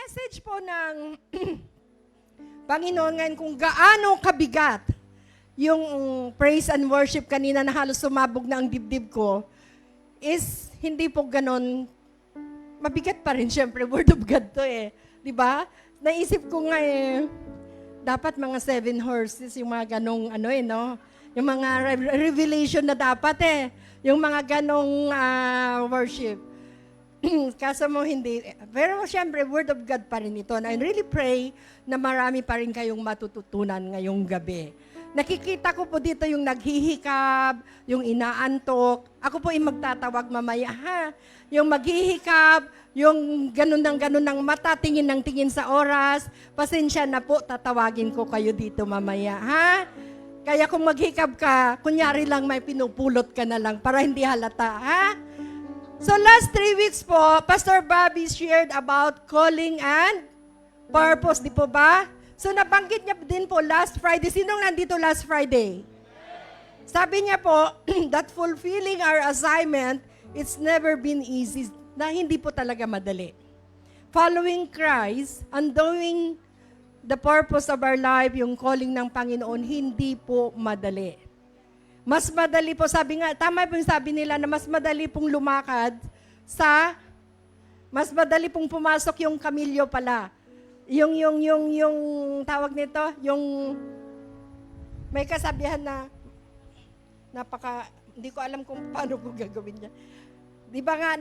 message po ng Panginoon ngayon kung gaano kabigat yung praise and worship kanina na halos sumabog na ang dibdib ko is hindi po ganon. Mabigat pa rin, syempre, word of God to eh. Di ba? Naisip ko nga dapat mga 7 horses, yung mga ganong no? Yung mga revelation na dapat yung mga ganong worship. Kaso mo hindi. Pero syempre, word of God pa rin ito. And I really pray na marami pa rin kayong matututunan ngayong gabi. Nakikita ko po dito yung naghihikab, yung inaantok. Ako po yung magtatawag mamaya, ha? Yung maghihikab, yung ganun ng mata, tingin ng tingin sa oras. Pasensya na po, tatawagin ko kayo dito mamaya, ha? Kaya kung maghikab ka, kunyari lang may pinupulot ka na lang para hindi halata, ha? So last 3 weeks po, Pastor Bobby shared about calling and purpose, di po ba? So nabanggit niya din po last Friday. Sinong nandito last Friday? Sabi niya po, that fulfilling our assignment, it's never been easy. Na hindi po talaga madali. Following Christ and doing the purpose of our life, yung calling ng Panginoon, hindi po madali. Mas madali po, sabi nga, tama po yung sabi nila na mas madali pong lumakad mas madali pong pumasok yung kamilyo pala. Yung tawag nito, yung may kasabihan na hindi ko alam kung paano ko gagawin niya. Di ba nga,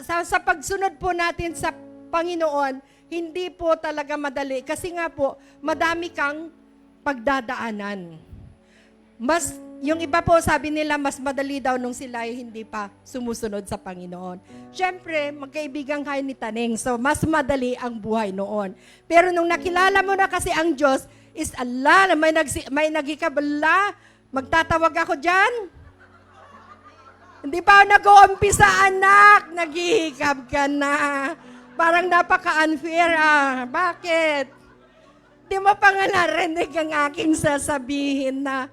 sa pagsunod po natin sa Panginoon, hindi po talaga madali. Kasi nga po, madami kang pagdadaanan. Yung iba po, sabi nila, mas madali daw nung sila ay hindi pa sumusunod sa Panginoon. Siyempre, magkaibigan kayo ni Taneng, so mas madali ang buhay noon. Pero nung nakilala mo na kasi ang Diyos, is Allah, may nagikabala, magtatawag ako dyan. Hindi pa ako nag-uumpisa, anak, naghihikab ka na. Parang napaka-unfair Bakit? Di mo pa nga narinig ang aking sasabihin na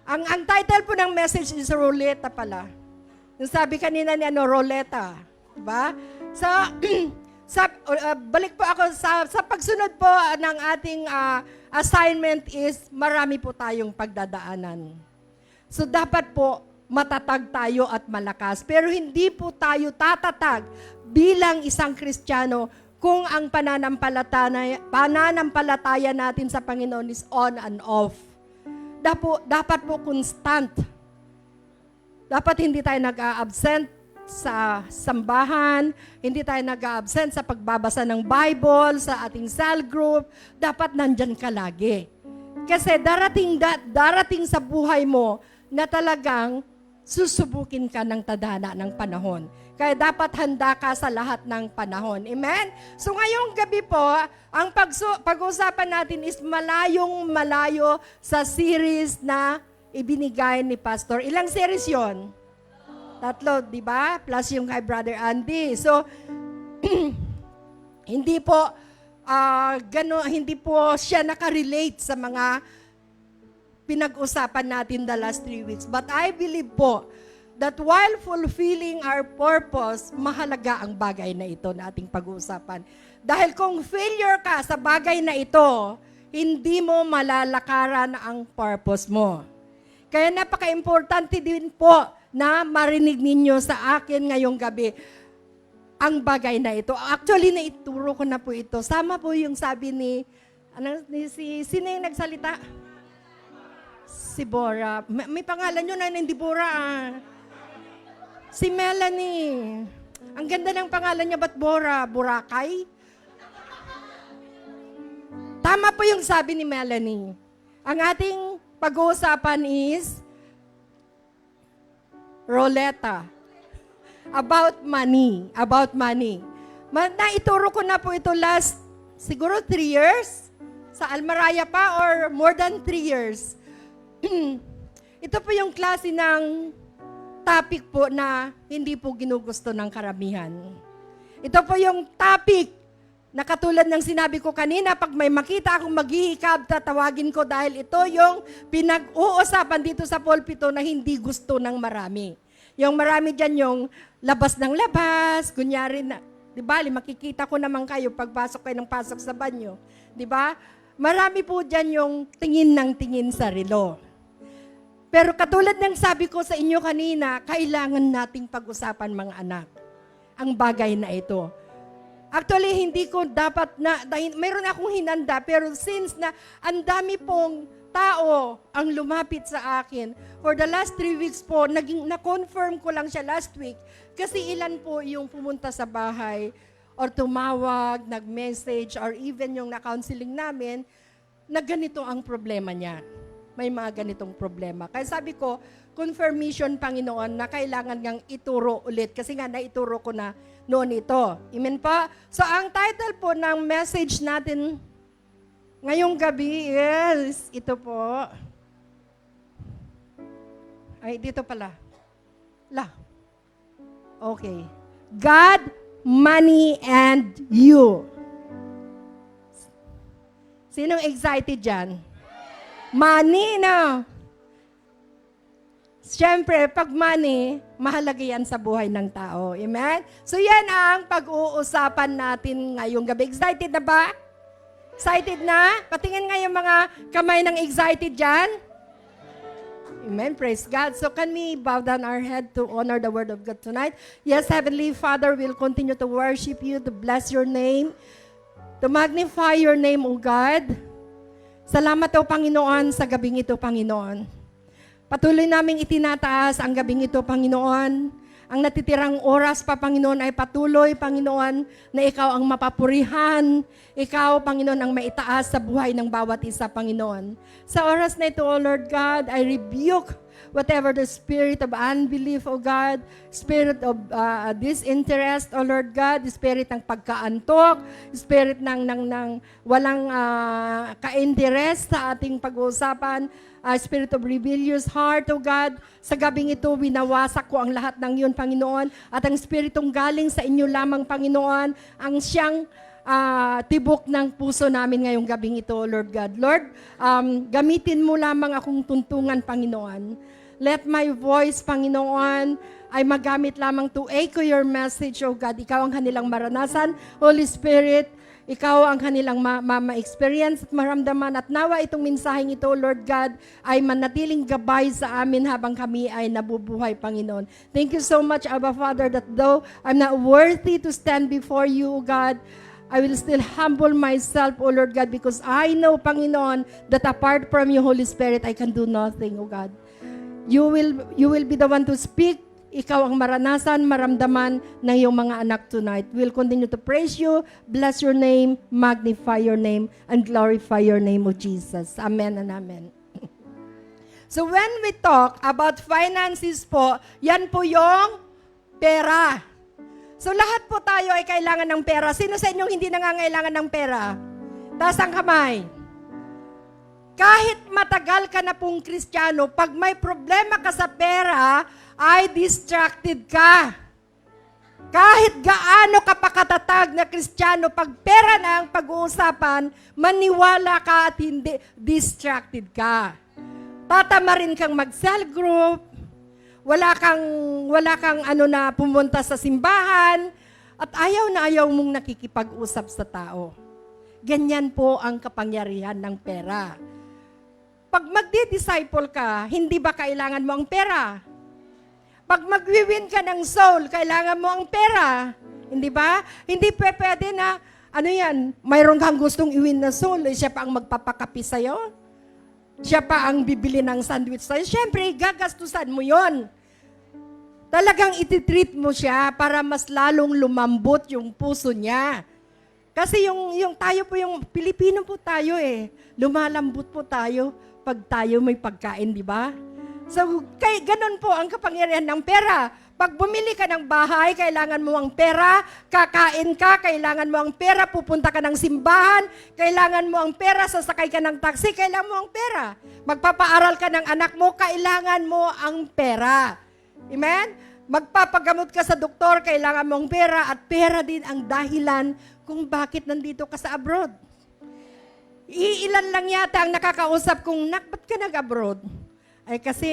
ang title po ng message is Roleta pala. Yung sabi kanina ni Roleta. Diba? So, balik po ako sa pagsunod po ng ating assignment is marami po tayong pagdadaanan. So, dapat po matatag tayo at malakas. Pero hindi po tayo tatatag bilang isang Kristiyano kung ang pananampalataya natin sa Panginoon is on and off. Dapat po constant. Dapat hindi tayo nag-a-absent sa sambahan, hindi tayo nag-a-absent sa pagbabasa ng Bible, sa ating cell group. Dapat nandyan ka lagi. Kasi darating sa buhay mo na talagang susubukin ka ng tadhana ng panahon. Kaya dapat handa ka sa lahat ng panahon. Amen? So ngayong gabi po, ang pag-usapan natin is malayo sa series na ibinigay ni Pastor. Ilang series yon? 3, di ba? Plus yung kay Brother Andy. So, hindi po siya nakarelate sa mga pinag-usapan natin the last 3 weeks. But I believe po that while fulfilling our purpose, mahalaga ang bagay na ito na ating pag-uusapan. Dahil kung failure ka sa bagay na ito, hindi mo malalakaran ang purpose mo. Kaya napaka-importante din po na marinig ninyo sa akin ngayong gabi ang bagay na ito. Actually, naituro ko na po ito. Sama po yung sabi sino yung nagsalita? Si Bora. May pangalan nyo na hindi Bora Si Melanie. Ang ganda ng pangalan niya, ba't Bora? Boracay? Tama po yung sabi ni Melanie. Ang ating pag-uusapan is Roleta. About money. About money. Naituro ko na po ito last, siguro 3 years? Sa Almaraya pa or more than 3 years? Ito po yung klase ng topic po na hindi po ginugusto ng karamihan. Ito po yung topic na katulad ng sinabi ko kanina, pag may makita akong maghihikab, tatawagin ko dahil ito yung pinag-uusapan dito sa pulpito na hindi gusto ng marami. Yung marami dyan yung labas ng labas, kunyari na, Di ba? Makikita ko naman kayo pagpasok kayo ng pasok sa banyo. Di ba? Marami po dyan yung tingin ng tingin sa relo. Pero katulad ng sabi ko sa inyo kanina, kailangan nating pag-usapan mga anak ang bagay na ito. Actually, hindi ko dapat na, dahil mayroon akong hinanda, pero since na ang dami pong tao ang lumapit sa akin, for the last 3 weeks po, na-confirm ko lang siya last week, kasi ilan po yung pumunta sa bahay, or tumawag, nag-message, or even yung na-counseling namin, na ganito ang problema niya. May mga ganitong problema. Kaya sabi ko, confirmation, Panginoon, na kailangan ngang ituro ulit. Kasi nga, naituro ko na noon ito. Amen po? So, ang title po ng message natin ngayong gabi is, ito po. Ay, dito pala. Okay. God, money, and you. Sinong excited dyan? Money, no? Siyempre, pag money, mahalaga yan sa buhay ng tao. Amen? So yan ang pag-uusapan natin ngayong gabi. Excited na ba? Excited na? Patingin nga yung mga kamay ng excited dyan. Amen. Praise God. So can we bow down our head to honor the word of God tonight? Yes, Heavenly Father, we'll continue to worship you, to bless your name, to magnify your name, O God. Salamat o Panginoon sa gabing ito, Panginoon. Patuloy naming itinataas ang gabing ito, Panginoon. Ang natitirang oras pa, Panginoon, ay patuloy, Panginoon, na ikaw ang mapapurihan. Ikaw, Panginoon, ang maitaas sa buhay ng bawat isa, Panginoon. Sa oras na ito, O Lord God, I rebuke whatever the spirit of unbelief, O God, spirit of disinterest, O Lord God, spirit ng pagkaantok, spirit ng walang ka-interest sa ating pag-uusapan, spirit of rebellious heart, O God. Sa gabing ito, winawasak ko ang lahat ng yun, Panginoon, at ang spiritong galing sa inyo lamang, Panginoon, ang siyang tibok ng puso namin ngayong gabing ito, Lord God. Lord, gamitin mo lamang akong tuntungan, Panginoon. Let my voice, Panginoon, ay magamit lamang to echo your message, O God. Ikaw ang kanilang maranasan, Holy Spirit. Ikaw ang kanilang ma-experience at maramdaman. At nawa itong mensaheng ito, Lord God, ay manatiling gabay sa amin habang kami ay nabubuhay, Panginoon. Thank you so much, Abba Father, that though I'm not worthy to stand before you, O God, I will still humble myself, O Lord God, because I know, Panginoon, that apart from you, Holy Spirit, I can do nothing, O God. You will be the one to speak. Ikaw ang maranasan, maramdaman ng iyong mga anak tonight. We'll continue to praise you, bless your name, magnify your name, and glorify your name, O Jesus. Amen and amen. So when we talk about finances po, yan po yung pera. So lahat po tayo ay kailangan ng pera. Sino sa inyong hindi nangangailangan ng pera? Taas ang kamay. Kahit matagal ka na pong Kristiyano, pag may problema ka sa pera, ay distracted ka. Kahit gaano ka pa katatag na Kristiyano, pag pera na ang pag-uusapan, maniwala ka at hindi, distracted ka. Tatamarin kang mag-cell group, wala kang na pumunta sa simbahan, at ayaw na ayaw mong nakikipag-usap sa tao. Ganyan po ang kapangyarihan ng pera. Pag magdi-disciple ka, hindi ba kailangan mo ang pera? Pag magwi-win ka ng soul, kailangan mo ang pera. Hindi ba? Hindi pwede na, mayroon kang gustong i-win na soul, siya pa ang magpapakapi sa'yo. Siya pa ang bibili ng sandwich sa'yo. Siyempre, gagastusan mo yon. Talagang ititreat mo siya para mas lalong lumambot yung puso niya. Kasi yung tayo po, yung Pilipino po tayo lumalambot po tayo pag tayo may pagkain, di ba? So, ganun po ang kapangyarihan ng pera. Pag bumili ka ng bahay, kailangan mo ang pera. Kakain ka, kailangan mo ang pera. Pupunta ka ng simbahan, kailangan mo ang pera. Sasakay ka ng taxi, kailangan mo ang pera. Magpapaaral ka ng anak mo, kailangan mo ang pera. Amen? Magpapagamot ka sa doktor, kailangan mo ang pera. At pera din ang dahilan kung bakit nandito ka sa abroad. Iilan lang yata ang nakakausap kung, ba't ka nag-abroad? Ay kasi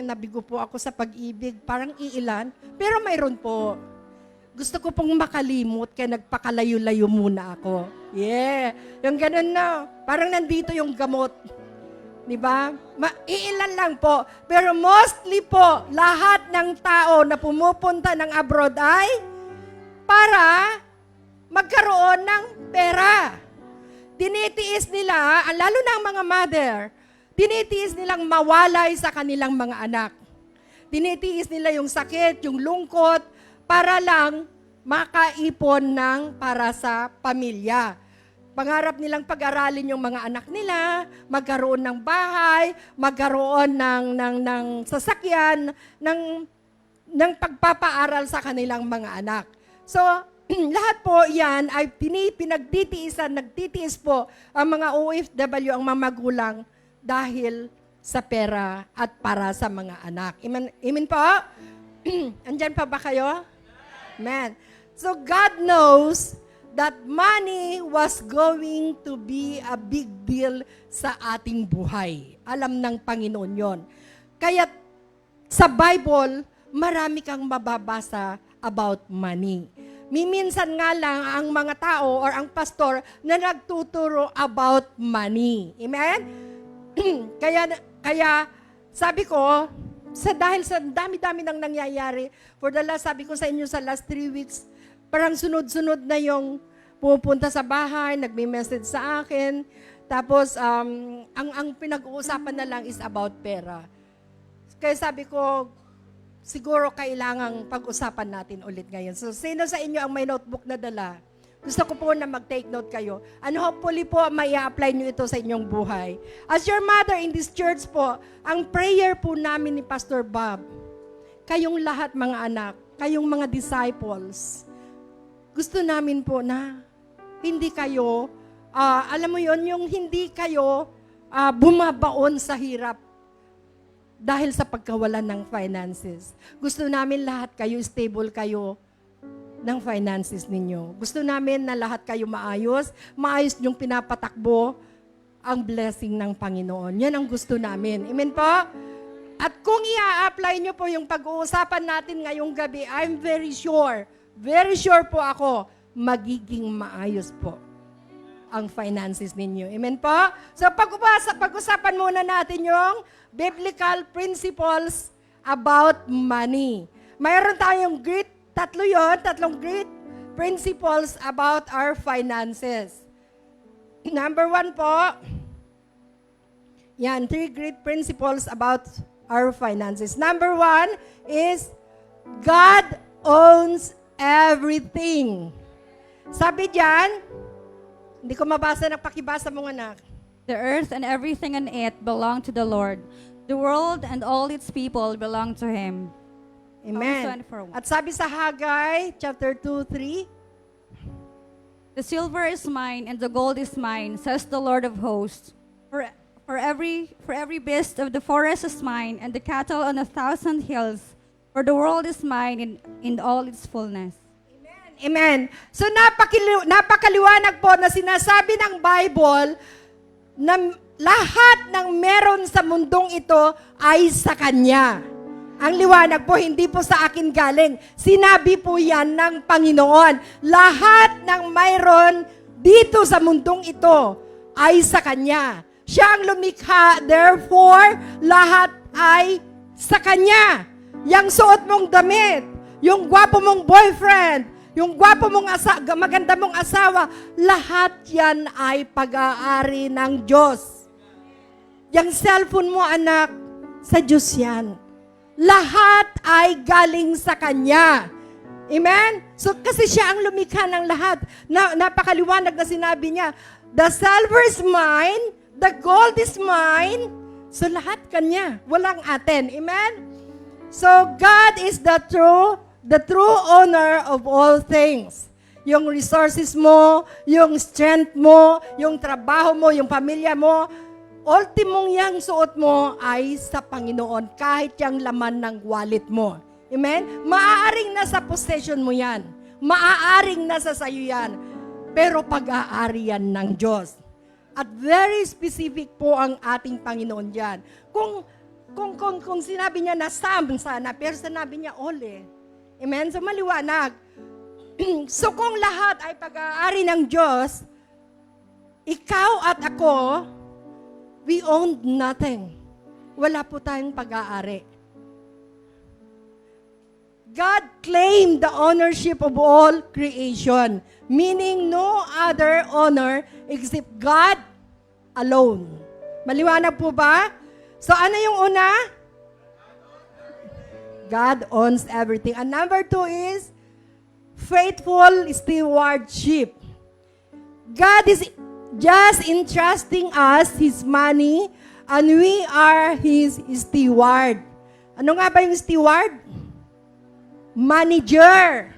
nabigo po ako sa pag-ibig, parang iilan, pero mayroon po. gusto ko pong makalimot, kaya nagpakalayo-layo muna ako. Yeah. Yung ganun na, parang nandito yung gamot. Di ba? Iilan lang po. Pero mostly po, lahat ng tao na pumupunta ng abroad ay para magkaroon ng pera. Tinitiis nila, lalo na ang mga mother, tinitiis nilang mawalay sa kanilang mga anak. Tinitiis nila yung sakit, yung lungkot, para lang makaipon ng para sa pamilya. Pangarap nilang pag-aralin yung mga anak nila, magkaroon ng bahay, magkaroon ng sasakyan, ng pagpapaaral sa kanilang mga anak. So, lahat po yan ay nagtitiis po ang mga OFW, ang mga magulang dahil sa pera at para sa mga anak. Amen po? Andyan pa ba kayo? Amen. So God knows that money was going to be a big deal sa ating buhay. Alam ng Panginoon yon. Kaya sa Bible, marami kang mababasa about money. Minsan nga lang ang mga tao or ang pastor na nagtuturo about money. Amen? Kaya sabi ko, dahil sa dami-dami nang nangyayari, sabi ko sa inyo sa last 3 weeks, parang sunod-sunod na yung pupunta sa bahay, nagme-message sa akin, tapos ang pinag-uusapan na lang is about pera. Kaya sabi ko, siguro kailangang pag-usapan natin ulit ngayon. So, sino sa inyo ang may notebook na dala? Gusto ko po na mag-take note kayo. Hopefully po, may apply nyo ito sa inyong buhay. As your mother in this church po, ang prayer po namin ni Pastor Bob, kayong lahat mga anak, kayong mga disciples, gusto namin po na hindi kayo, alam mo yon, yung hindi kayo bumabaon sa hirap dahil sa pagkawalan ng finances. Gusto namin lahat kayo, stable kayo ng finances ninyo. Gusto namin na lahat kayo maayos yung pinapatakbo ang blessing ng Panginoon. Yan ang gusto namin. Amen po? At kung i-apply nyo po yung pag-uusapan natin ngayong gabi, I'm very sure po ako, magiging maayos po ang finances ninyo. Amen po? So pag-usapan muna natin yung biblical principles about money. Mayroon tayong tatlong great principles about our finances. Number 1 po, 3 great principles about our finances. Number 1 is, God owns everything. Sabi diyan, hindi ko mabasa, pakibasa mo anak. The earth and everything in it belong to the Lord. The world and all its people belong to Him. Amen. At sabi sa Haggai, chapter 2:3, the silver is mine and the gold is mine, says the Lord of hosts. For every beast of the forest is mine, and the cattle on 1,000 hills. For the world is mine in all its fullness. Amen. So napakaliwanag po na sinasabi ng Bible na lahat ng meron sa mundong ito ay sa Kanya. Ang liwanag po, hindi po sa akin galing. Sinabi po yan ng Panginoon. Lahat ng mayroon dito sa mundong ito ay sa Kanya. Siya ang lumikha, therefore, lahat ay sa Kanya. Yang suot mong damit, yung gwapo mong boyfriend, yung gwapo mong maganda mong asawa, lahat yan ay pag-aari ng Diyos. Yung cellphone mo, anak, sa Diyos yan. Lahat ay galing sa Kanya. Amen? So, kasi siya ang lumikha ng lahat. Napakaliwanag na sinabi niya, the silver is mine, the gold is mine, so lahat Kanya. Walang atin. Amen? So, God is the true owner of all things. Yung resources mo, yung strength mo, yung trabaho mo, yung pamilya mo, ultimong yang suot mo ay sa Panginoon, kahit yung laman ng wallet mo. Amen? Maaaring nasa possession mo yan. Maaaring nasa sayo yan. Pero pag-aari yan ng Diyos. At very specific po ang ating Panginoon dyan. Kung sinabi niya na some sana, pero sinabi niya all eh. Amen? So maliwanag. So kung lahat ay pag-aari ng Diyos, ikaw at ako, we owned nothing. Wala po tayong pag-aari. God claimed the ownership of all creation, meaning no other owner except God alone. Maliwanag po ba? So ano yung una? God owns everything. And number 2 is faithful stewardship. God is just entrusting us His money and we are His steward. Ano nga ba yung steward? Manager.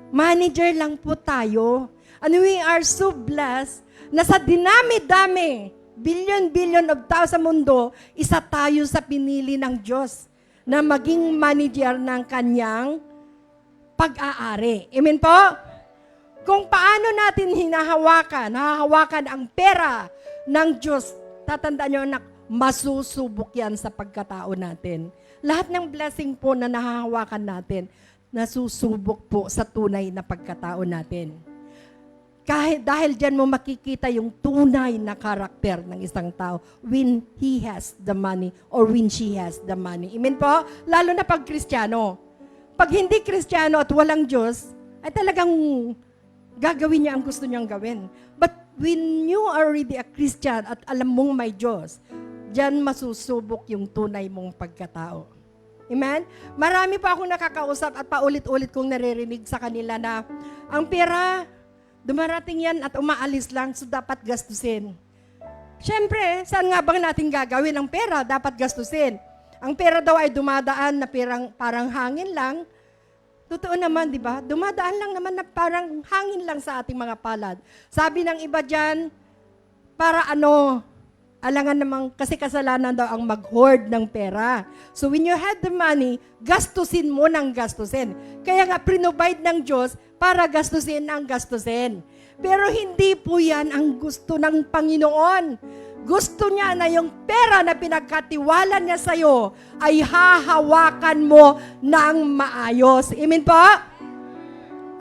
Manager lang po tayo. And we are so blessed na sa dinami-dami, billion of tao sa mundo, isa tayo sa pinili ng Diyos na maging manager ng kanyang pag-aari. Amen po? Kung paano natin hahawakan ang pera ng Diyos, tatandaan nyo anak, masusubok yan sa pagkatao natin. Lahat ng blessing po na nahahawakan natin, nasusubok po sa tunay na pagkatao natin. Dahil dyan mo makikita yung tunay na karakter ng isang tao when he has the money or when she has the money. Amen po? Lalo na pag Kristiyano. Pag hindi Kristiyano at walang Diyos, ay talagang gagawin niya ang gusto niyang gawin. But when you are already a Christian at alam mong may Diyos, dyan masusubok yung tunay mong pagkatao. Amen? Marami pa akong nakakausap at paulit-ulit kong naririnig sa kanila na ang pera, dumarating yan at umaalis lang, so dapat gastusin. Siyempre, saan nga bang natin gagawin ang pera? Dapat gastusin. Ang pera daw ay dumadaan na parang hangin lang. Totoo naman, di ba? Dumadaan lang naman na parang hangin lang sa ating mga palad. Sabi ng iba dyan, para alangan namang kasi kasalanan daw ang mag-hoard ng pera. So when you have the money, gastusin mo ng gastusin. Kaya nga, provide ng Diyos para gastusin ang gastusin. Pero hindi po yan ang gusto ng Panginoon. Gusto niya na yung pera na pinagkatiwala niya sa'yo ay hahawakan mo ng maayos. Amen po?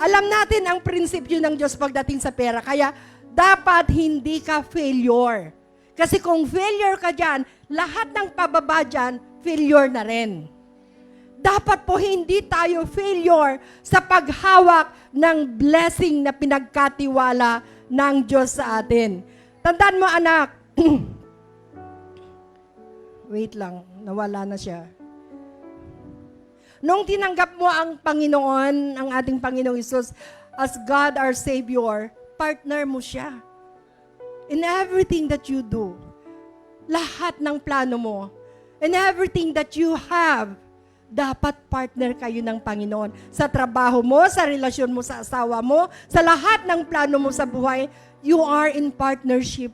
Alam natin ang prinsipyo ng Diyos pagdating sa pera. Kaya dapat hindi ka failure. Kasi kung failure ka dyan, lahat ng pababa dyan, failure na rin. Dapat po hindi tayo failure sa paghawak ng blessing na pinagkatiwala ng Diyos sa atin. Tandaan mo anak, wait lang, nawala na siya. Nung tinanggap mo ang Panginoon, ang ating Panginoong Hesus, as God our Savior, partner mo siya. In everything that you do, lahat ng plano mo, in everything that you have, dapat partner kayo ng Panginoon. Sa trabaho mo, sa relasyon mo sa asawa mo, sa lahat ng plano mo sa buhay, you are in partnership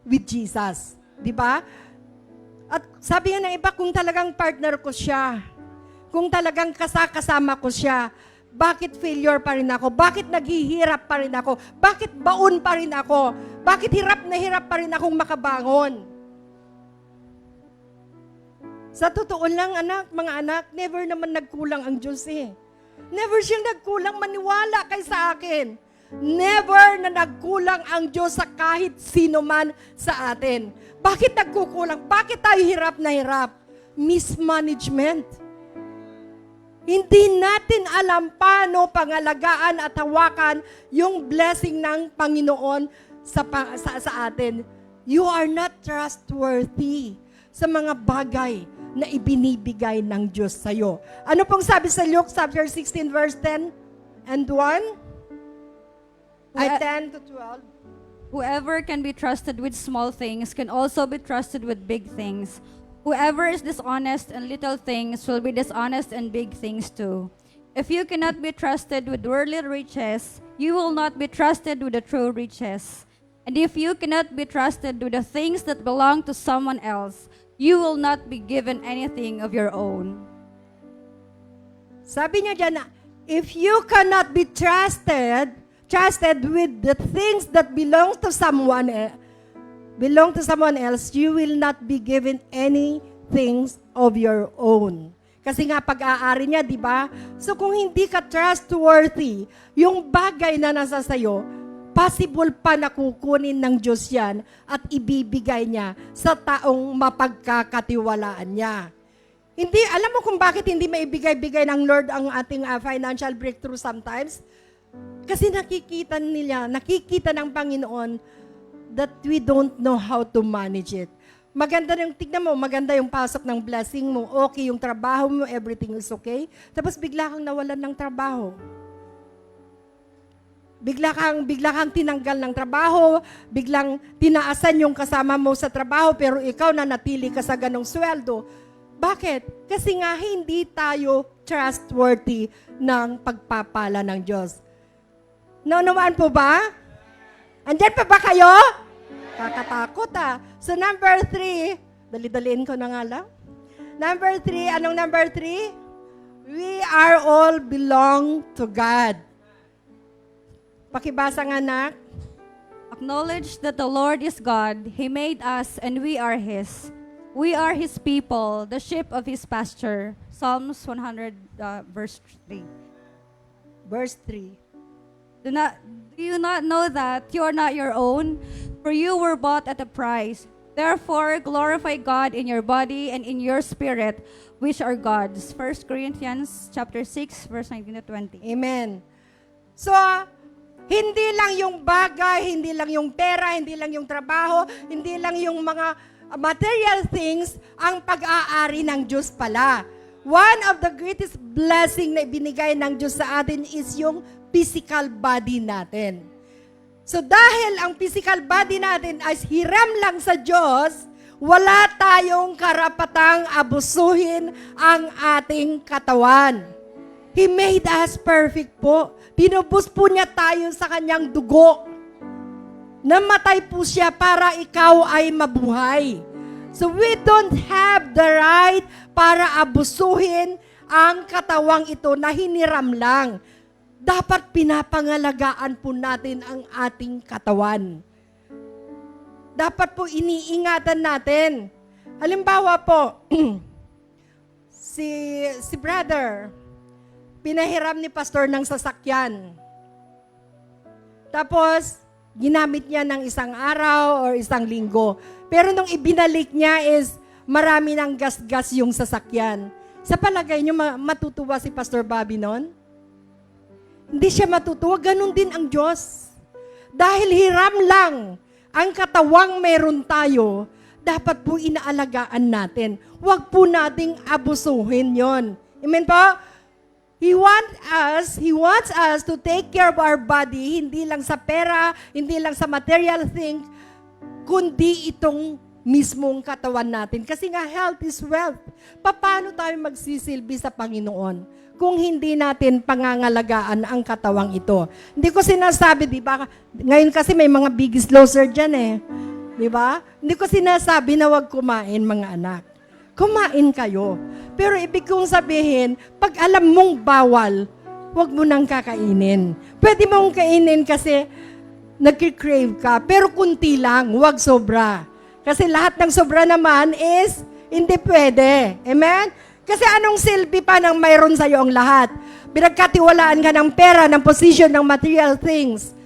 with Jesus. Di ba? At sabi nga ng iba, kung talagang partner ko siya, kung talagang kasama ko siya, bakit failure pa rin ako? Bakit naghihirap pa rin ako? Bakit baon pa rin ako? Bakit hirap na hirap pa rin akong makabangon? Sa totoo lang, mga anak, never naman nagkulang ang Diyos eh. Never siyang nagkulang, maniwala kay sa akin. Never na nagkulang ang Diyos sa kahit sino man sa atin. Bakit nagkukulang? Bakit tayo hirap na hirap? Mismanagement. Hindi natin alam paano pangalagaan at hawakan yung blessing ng Panginoon sa atin. You are not trustworthy sa mga bagay na ibinibigay ng Diyos sa'yo. Ano pong sabi sa Luke chapter 16 verse 10 and 1? Ay 10 to 12. Whoever can be trusted with small things can also be trusted with big things. Whoever is dishonest in little things will be dishonest in big things too. If you cannot be trusted with worldly riches, you will not be trusted with the true riches. And if you cannot be trusted with the things that belong to someone else, you will not be given anything of your own. Sabi niya dyan na, if you cannot be trusted with the things that belong to someone else, you will not be given any things of your own. Kasi nga pag-aari niya, di ba? So kung hindi ka trustworthy, yung bagay na nasa sayo, possible pa na kukunin ng Diyos yan at ibibigay niya sa taong mapagkakatiwalaan niya. Hindi, alam mo kung bakit hindi maibigay-bigay ng Lord ang ating financial breakthrough sometimes? Kasi nakikita ng Panginoon that we don't know how to manage it. Maganda yung, tignan mo, maganda yung pasok ng blessing mo, okay yung trabaho mo, everything is okay. Tapos bigla kang nawalan ng trabaho. Bigla kang tinanggal ng trabaho, biglang tinaasan yung kasama mo sa trabaho, pero ikaw na natili ka sa ganong sweldo. Bakit? Kasi nga hindi tayo trustworthy ng pagpapala ng Diyos. Naunawaan po ba? Andyan pa ba kayo? Kakatakot So number 3, dali-daliin ko na nga lang. Number 3, anong number 3? We are all belong to God. Pakibasa nga anak. Acknowledge that the Lord is God. He made us and we are His. We are His people, the sheep of His pasture. Psalms 100, verse 3. Verse 3. Do you not know that you are not your own? For you were bought at a price. Therefore, glorify God in your body and in your spirit, which are God's. 1 Corinthians chapter 6, verse 19 to 20. Amen. So, hindi lang yung bagay, hindi lang yung pera, hindi lang yung trabaho, hindi lang yung mga material things ang pag-aari ng Diyos pala. One of the greatest blessing na ibinigay ng Diyos sa atin is yung physical body natin. So dahil ang physical body natin ay hiram lang sa Diyos, wala tayong karapatang abusuhin ang ating katawan. He made us perfect po. Tinubos po niya tayo sa kanyang dugo. Namatay po siya para ikaw ay mabuhay. So we don't have the right para abusuhin ang katawang ito na hiniram lang. Dapat pinapangalagaan po natin ang ating katawan. Dapat po iniingatan natin. Halimbawa po, si brother, pinahiram ni pastor ng sasakyan. Tapos, ginamit niya ng isang araw or isang linggo. Pero nung ibinalik niya is marami ng gas-gas yung sasakyan. Sa palagay niyo, matutuwa si Pastor Bobby noon? Hindi siya matutuwa. Ganon din ang Diyos. Dahil hiram lang ang katawang meron tayo, dapat po inaalagaan natin. Huwag po nating abusuhin yon. Amen po? He wants us to take care of our body, hindi lang sa pera, hindi lang sa material things, kundi itong mismong katawan natin. Kasi nga, health is wealth. Paano tayo magsisilbi sa Panginoon kung hindi natin pangangalagaan ang katawang ito? Hindi ko sinasabi, di ba? Ngayon kasi may mga biggest loser dyan eh. Di ba? Hindi ko sinasabi na wag kumain, mga anak. Kumain kayo. Pero ibig kong sabihin, pag alam mong bawal, wag mo nang kakainin. Pwede mong kainin kasi nagki-crave ka, pero kunti lang, wag sobra. Kasi lahat ng sobra naman is hindi pwede. Amen? Kasi anong silbi pa ng mayroon sa'yo ang lahat? Pinagkatiwalaan ka ng pera, ng position, ng material things.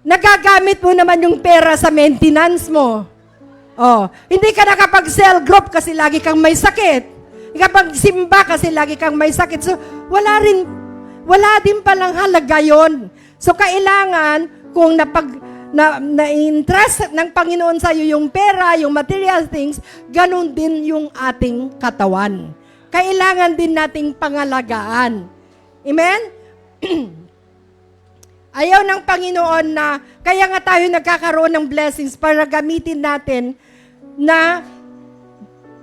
Nagagamit mo naman yung pera sa maintenance mo. Oh, hindi ka nakapag-cell group kasi lagi kang may sakit. Kapag simba kasi lagi kang may sakit. So, wala din palang halaga yun. So, kailangan kung na-interest ng Panginoon sa iyo yung pera, yung material things, ganun din yung ating katawan. Kailangan din nating pangalagaan. Amen? Ayaw ng Panginoon na, kaya nga tayo nagkakaroon ng blessings para gamitin natin na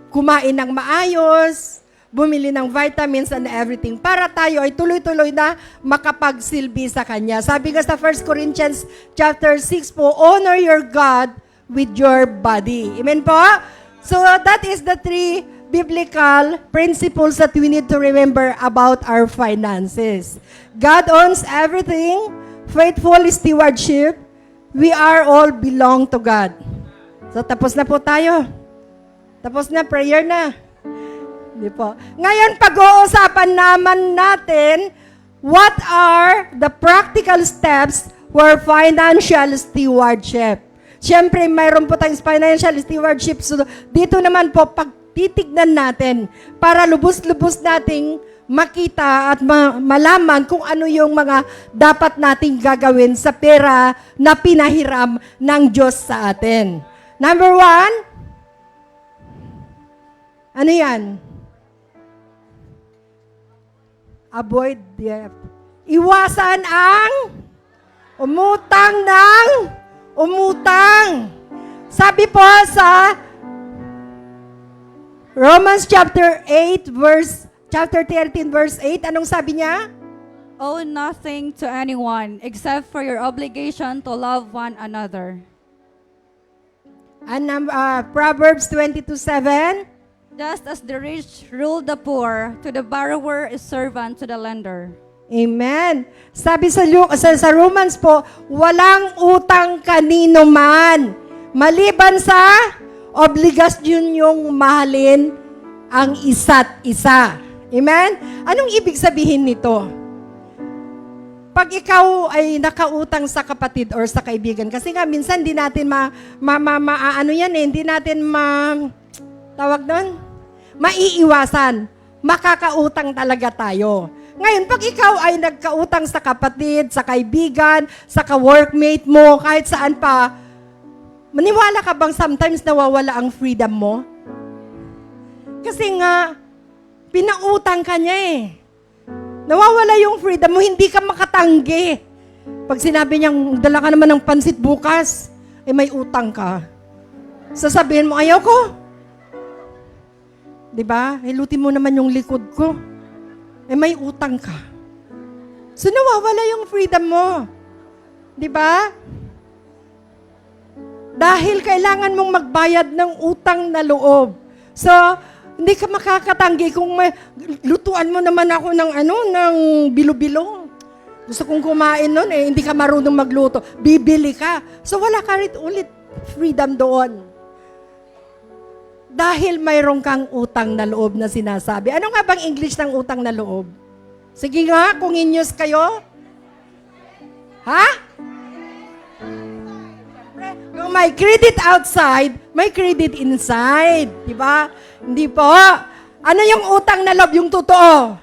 kumain ng maayos, bumili ng vitamins and everything para tayo ay tuloy-tuloy na makapagsilbi sa Kanya. Sabi nga sa 1 Corinthians chapter 6 po, honor your God with your body. Amen po? So that is the 3 biblical principles that we need to remember about our finances. God owns everything. Faithful stewardship. We are all belong to God. So tapos na po tayo. Tapos na, prayer na. Di po. Ngayon, pag-uusapan naman natin, what are the practical steps for financial stewardship? Siyempre, mayroon po tayong financial stewardship. So, dito naman po, pagtitignan natin para lubos-lubos nating makita at malaman kung ano yung mga dapat nating gagawin sa pera na pinahiram ng Diyos sa atin. Number 1, ano yan? Avoid debt. Iwasan ang umutang. Sabi po sa Romans chapter 13 verse 8, anong sabi niya? Owe nothing to anyone except for your obligation to love one another. And Proverbs 22:7, Just as the rich rule the poor, to the borrower is servant to the lender. amen. Sabi sa Romans po, walang utang kanino man, maliban sa obligasyon yung mahalin ang isa't isa. Amen? Anong ibig sabihin nito? Pag ikaw ay nakautang sa kapatid or sa kaibigan, kasi nga minsan hindi natin hindi natin tawag doon? Maiiwasan. Makakautang talaga tayo. Ngayon, pag ikaw ay nagkautang sa kapatid, sa kaibigan, sa ka-workmate mo, kahit saan pa, maniwala ka bang sometimes nawawala ang freedom mo? Kasi nga, pinautang ka niya eh. Nawawala yung freedom mo, hindi ka makatanggi. Pag sinabi niyang, dala ka naman ng pansit bukas, may utang ka. Sasabihin mo, ayaw ko. Diba? Hilutin mo naman yung likod ko. May utang ka. So, nawawala yung freedom mo. Diba? Dahil kailangan mong magbayad ng utang na loob. So, hindi ka makakatanggi kung lutuan mo naman ako ng bilo-bilo. Gusto kong kumain nun hindi ka marunong magluto. Bibili ka. So, wala ka rin ulit freedom doon. Dahil mayroon kang utang na loob na sinasabi. Ano nga bang English ng utang na loob? Sige nga, kung inyos kayo. Ha? Kung may credit outside, may credit inside. Diba? Hindi po. Ano yung utang na loob? Yung totoo.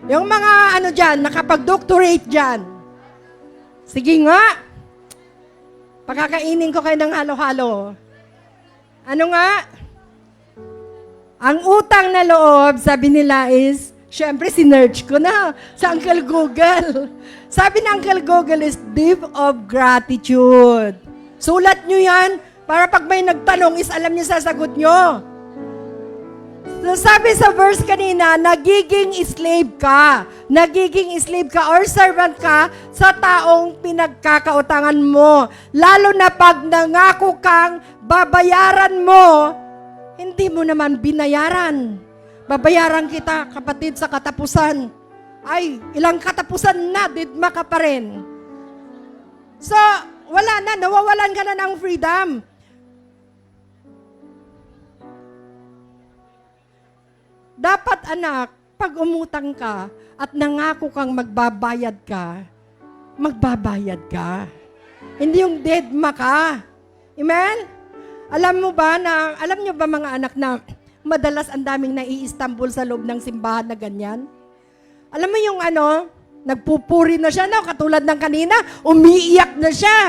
Yung mga nakapag-doctorate dyan. Sige nga. Pakakainin ko kayo ng halo-halo. Ano nga? Ang utang na loob, sabi nila is, syempre sinerch ko na sa Uncle Google. Sabi ng Uncle Google is debt of gratitude. Sulat nyo yan para pag may nagtanong is alam niyo sasagot nyo. So sabi sa verse kanina, nagiging slave ka. Nagiging slave ka or servant ka sa taong pinagkakautangan mo. Lalo na pag nangako kang babayaran mo, hindi mo naman binayaran. Babayaran kita, kapatid, sa katapusan. Ay, ilang katapusan na, didma ka pa rin. So, wala na, nawawalan ka na ng freedom. Dapat anak, pag umutang ka at nangako kang magbabayad ka, magbabayad ka. Hindi yung deadma ka. Amen? Alam niyo ba mga anak na madalas ang daming nai-Istanbul sa loob ng simbahan na ganyan? Alam mo yung nagpupuri na siya, katulad ng kanina, umiiyak na siya.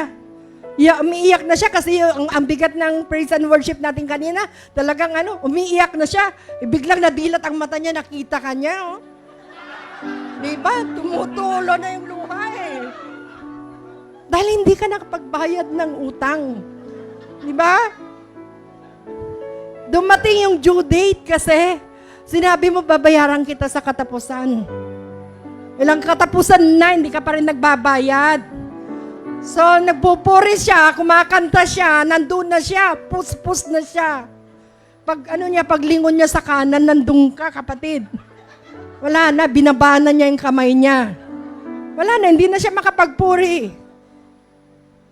Umiiyak na siya kasi ang bigat ng praise and worship natin kanina, talagang umiiyak na siya. Biglang nadilat ang mata niya, nakita ka niya. Diba? Tumutulo na yung luha eh. Dahil hindi ka nakapagbayad ng utang. Diba? Dumating yung due date kasi sinabi mo babayaran kita sa katapusan. Ilang katapusan na, hindi ka pa rin nagbabayad. So, nagpupuri siya, kumakanta siya, nandun na siya, pus-pus na siya. Paglingon niya sa kanan, nandun ka, kapatid. Wala na, binabana niya yung kamay niya. Wala na, hindi na siya makapagpuri.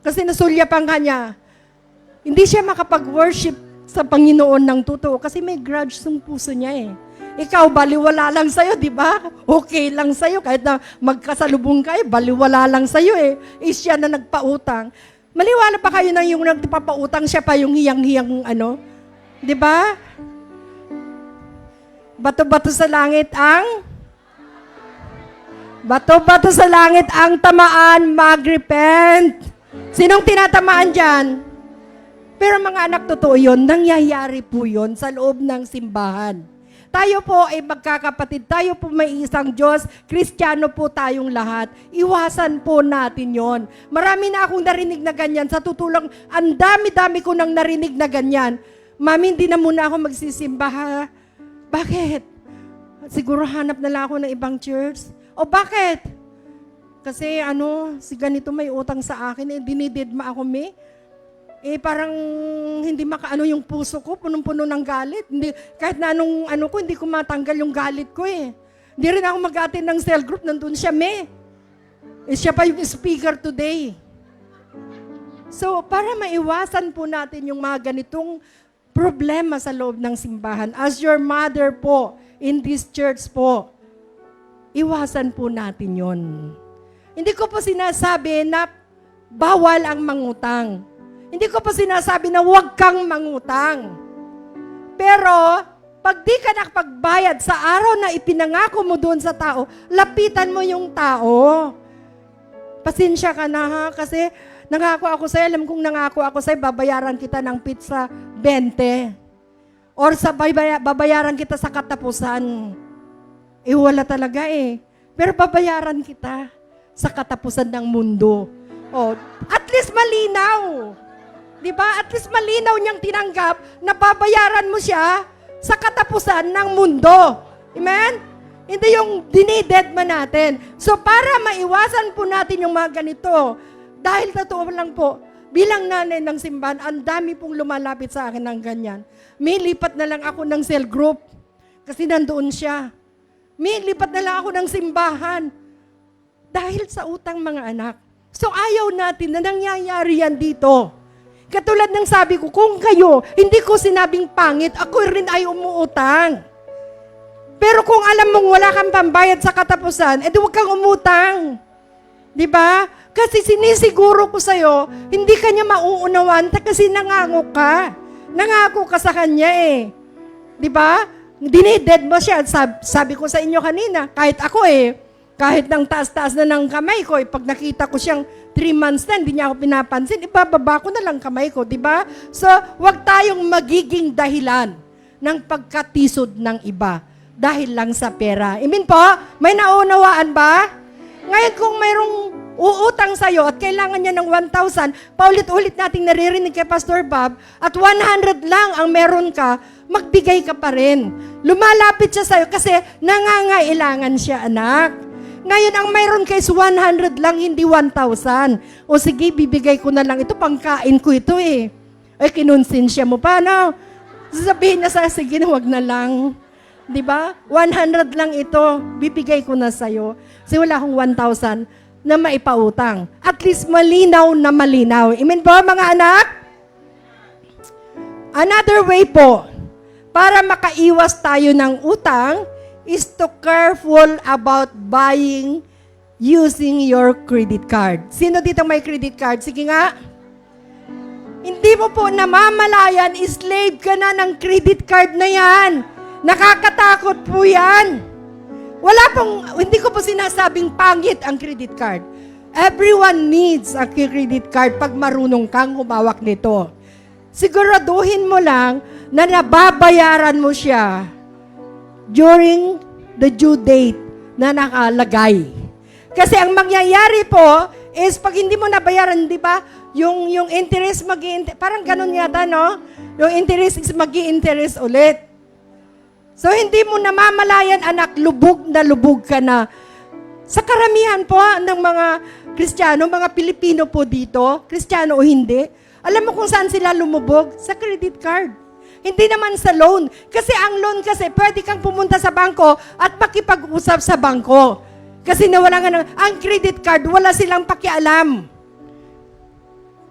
Kasi nasulyapan ka niya. Hindi siya makapag-worship sa Panginoon ng totoo kasi may grudge sa puso niya eh. Ikaw, baliwala lang sa'yo, di ba? Okay lang sa'yo, kahit na magkasalubong kayo, baliwala lang sa'yo eh. Siya na nagpautang. Maliwala pa kayo na yung nagpapautang, siya pa yung hiyang-hiyang di ba? Bato-bato sa langit ang tamaan, mag-repent. Sinong tinatamaan dyan? Pero mga anak, totoo yun, nangyayari po yun sa loob ng simbahan. Tayo po ay magkakapatid, tayo po may isang Diyos, Kristiyano po tayong lahat. Iwasan po natin yon. Marami na akong narinig na ganyan, sa tutulong, ang dami-dami ko nang narinig na ganyan. Mami, hindi na muna ako magsisimba ha. Bakit? Siguro hanap na lang ako ng ibang church. O bakit? Kasi si ganito may utang sa akin, dinididma ako parang hindi makaano yung puso ko, punong-puno ng galit. Hindi, kahit na anong ko, hindi ko matanggal yung galit ko eh. Hindi rin ako mag-attend ng cell group, nandun siya siya pa yung speaker today. So, para maiwasan po natin yung mga ganitong problema sa loob ng simbahan, as your mother po, in this church po, iwasan po natin yon. Hindi ko po sinasabi na bawal ang mangutang. Hindi ko po sinasabi na huwag kang mangutang. Pero, pag di ka nakapagbayad sa araw na ipinangako mo doon sa tao, lapitan mo yung tao. Pasensya ka na ha, kasi nangako ako sa'yo, alam kong nangako ako sa'yo, babayaran kita ng pizza 20. Or babayaran kita sa katapusan. Wala talaga eh. Pero babayaran kita sa katapusan ng mundo. At least malinaw. Diba? At least malinaw niyang tinanggap na babayaran mo siya sa katapusan ng mundo. Amen? Hindi yung dinidedma natin. So para maiwasan po natin yung mga ganito, dahil totoo lang po, bilang nanay ng simbahan, ang dami pong lumalapit sa akin ng ganyan. May lipat na lang ako ng cell group kasi nandoon siya. May lipat na lang ako ng simbahan dahil sa utang mga anak. So ayaw natin na nangyayari yan dito. Katulad ng sabi ko, kung kayo, hindi ko sinabing pangit, ako rin ay umuutang. Pero kung alam mong wala kang pambayad sa katapusan, edi huwag kang umutang. Diba? Kasi sinisiguro ko sa'yo, hindi ka niya mauunawan kasi nangako ka. Nangako ka sa kanya eh. Diba? Dinided mo siya. Sabi ko sa inyo kanina, kahit ako kahit ng taas-taas na ng kamay ko, pag nakita ko siyang 3 months na, hindi niya ako pinapansin, ibababa ko na lang kamay ko, di ba? So, wag tayong magiging dahilan ng pagkatisod ng iba dahil lang sa pera. Amen po? May naunawaan ba? Ngayon kung mayroong uutang sa'yo at kailangan niya ng 1,000, paulit-ulit nating naririnig kay Pastor Bob, at 100 lang ang meron ka, magbigay ka pa rin. Lumalapit siya sa'yo kasi nangangailangan siya, anak. Ngayon, ang mayroon kayo is 100 lang, hindi 1,000. O sige, bibigay ko na lang ito, pangkain ko ito eh. Ay, kinonsensya mo pa, no? Sasabihin na sa, sige na, wag na lang. Di ba? 100 lang ito, bibigay ko na sa'yo. Kasi wala akong 1,000 na maipautang. At least malinaw na malinaw. Amen po, mga anak? Another way po, para makaiwas tayo ng utang, is to careful about buying using your credit card. Sino dito may credit card? Sige nga. Hindi mo po namamalayan, slave ka na ng credit card na yan. Nakakatakot po yan. Hindi ko po sinasabing pangit ang credit card. Everyone needs a credit card pag marunong kang humawak nito. Siguraduhin mo lang na nababayaran mo siya during the due date na nakalagay. Kasi ang mangyayari po is pag hindi mo nabayaran, di ba, yung interest parang ganun yata, no? Yung interest is mag-i-interest ulit. So hindi mo namamalayan, anak, lubog ka na. Sa karamihan po ng mga Kristiyano, mga Pilipino po dito, Kristiyano o hindi, alam mo kung saan sila lumubog? Sa credit card. Hindi naman sa loan. Kasi ang loan kasi, pwede kang pumunta sa bangko at makipag-usap sa bangko. Kasi nawala nga ang credit card, wala silang pakialam.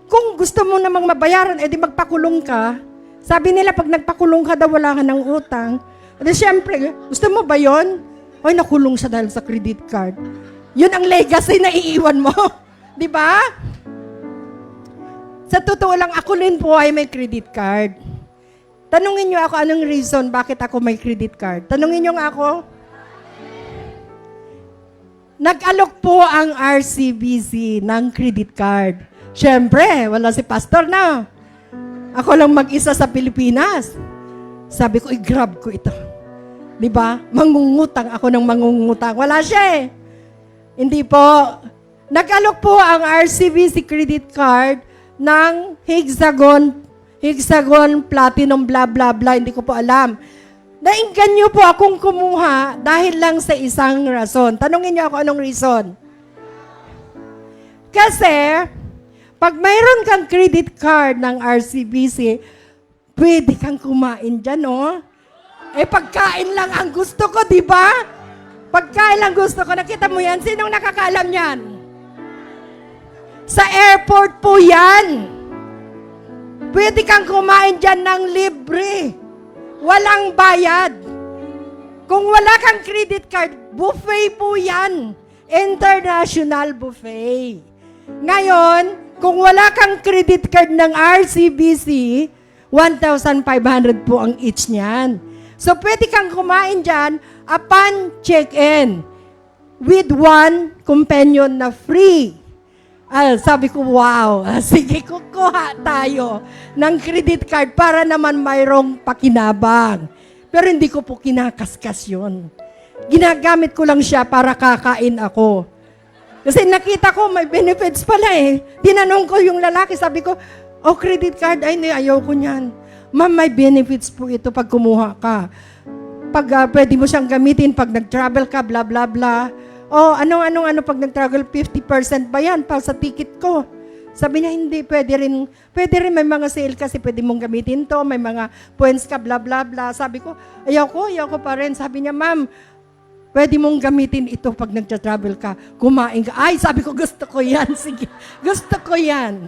Kung gusto mo namang mabayaran, edi magpakulong ka. Sabi nila, pag nagpakulong ka daw, wala ka ng utang. At syempre, gusto mo ba yon? Ay, nakulong siya dahil sa credit card. Yun ang legacy na iiwan mo. Di ba? Sa totoo lang, ako rin po ay may credit card. Tanungin niyo ako anong reason bakit ako may credit card. Tanungin niyo nga ako. Nag-alok po ang RCBC ng credit card. Siyempre, wala si pastor na. Ako lang mag-isa sa Pilipinas. Sabi ko, i-grab ko ito. Di ba? Mangungutang ako ng mangungutang. Wala siya eh. Hindi po. Nag-alok po ang RCBC credit card ng Hexagon Platinum blah blah blah. Hindi ko po alam. Nainganyo po akong kumuha dahil lang sa isang rason. Tanungin niyo ako anong reason. Kasi, pag mayroon kang credit card ng RCBC, pwede kang kumain dyan, no? Eh, pagkain lang ang gusto ko, di ba? Pagkain lang gusto ko. Nakita mo yan? Sinong nakakaalam yan? Sa airport po yan. Pwede kang kumain dyan ng libre. Walang bayad. Kung wala kang credit card, buffet po yan. International buffet. Ngayon, kung wala kang credit card ng RCBC, 1,500 po ang each niyan. So, pwede kang kumain dyan upon check-in with one companion na free. Sabi ko, wow, sige, kukuha tayo ng credit card para naman mayroong pakinabang. Pero hindi ko po kinakaskas yun. Ginagamit ko lang siya para kakain ako. Kasi nakita ko, may benefits pala eh. Tinanong ko yung lalaki, sabi ko, credit card, ay hindi, ayaw ko niyan. Ma'am, may benefits po ito pag kumuha ka. Pag pwede mo siyang gamitin pag nag-travel ka, bla bla bla. Ano pag nag-travel, 50% ba yan para sa ticket ko? Sabi niya, hindi, pwede rin may mga sale kasi pwede mong gamitin to, may mga points ka, bla bla bla. Sabi ko, ayaw ko pa rin. Sabi niya, ma'am, pwede mong gamitin ito pag nag-travel ka, kumain ka. Ay, sabi ko, gusto ko yan. Sige, gusto ko yan.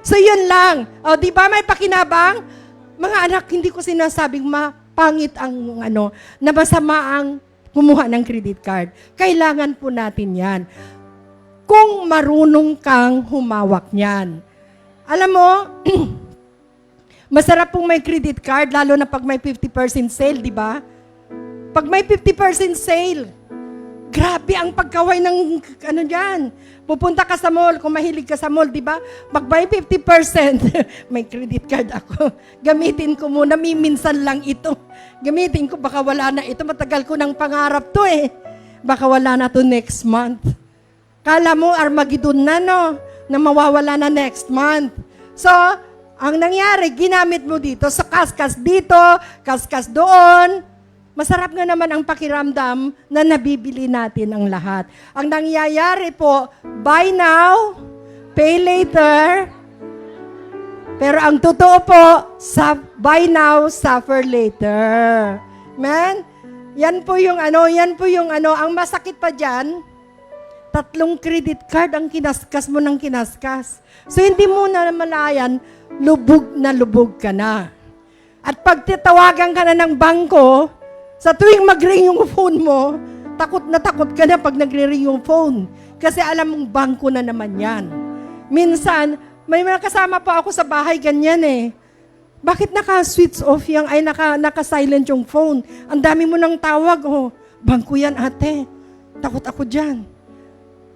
So, yun lang. Di ba may pakinabang? Mga anak, hindi ko sinasabing pangit ang na masama ang kumuha ng credit card. Kailangan po natin yan. Kung marunong kang humawak niyan. Alam mo, masarap pong may credit card, lalo na pag may 50% sale, di ba? Pag may 50% sale, grabe ang pagkaway ng dyan. Pupunta ka sa mall, kung mahilig ka sa mall, di ba? Pag may 50%, may credit card ako. Gamitin ko muna, minsan lang ito. Gamitin ko, baka wala na ito. Matagal ko ng pangarap to eh. Baka wala na to next month. Kala mo, Armageddon na no, na mawawala na next month. So, ang nangyari, ginamit mo dito, sa kaskas dito, kaskas doon. Masarap nga naman ang pakiramdam na nabibili natin ang lahat. Ang nangyayari po, buy now, pay later. Pero ang totoo po, buy now, suffer later. Amen? Yan po yung ang masakit pa dyan, 3 credit card ang kinaskas mo ng kinaskas. So hindi mo na malayan, lubog ka na. At pag titawagan ka na ng bangko, sa tuwing mag-ring yung phone mo, takot na takot ka na pag nagre-ring yung phone. Kasi alam mong bangko na naman yan. Minsan, may mga kasama pa ako sa bahay, ganyan eh. Bakit naka-switch off yung, naka-silent yung phone? Ang dami mo nang tawag, bangko yan ate. Takot ako dyan.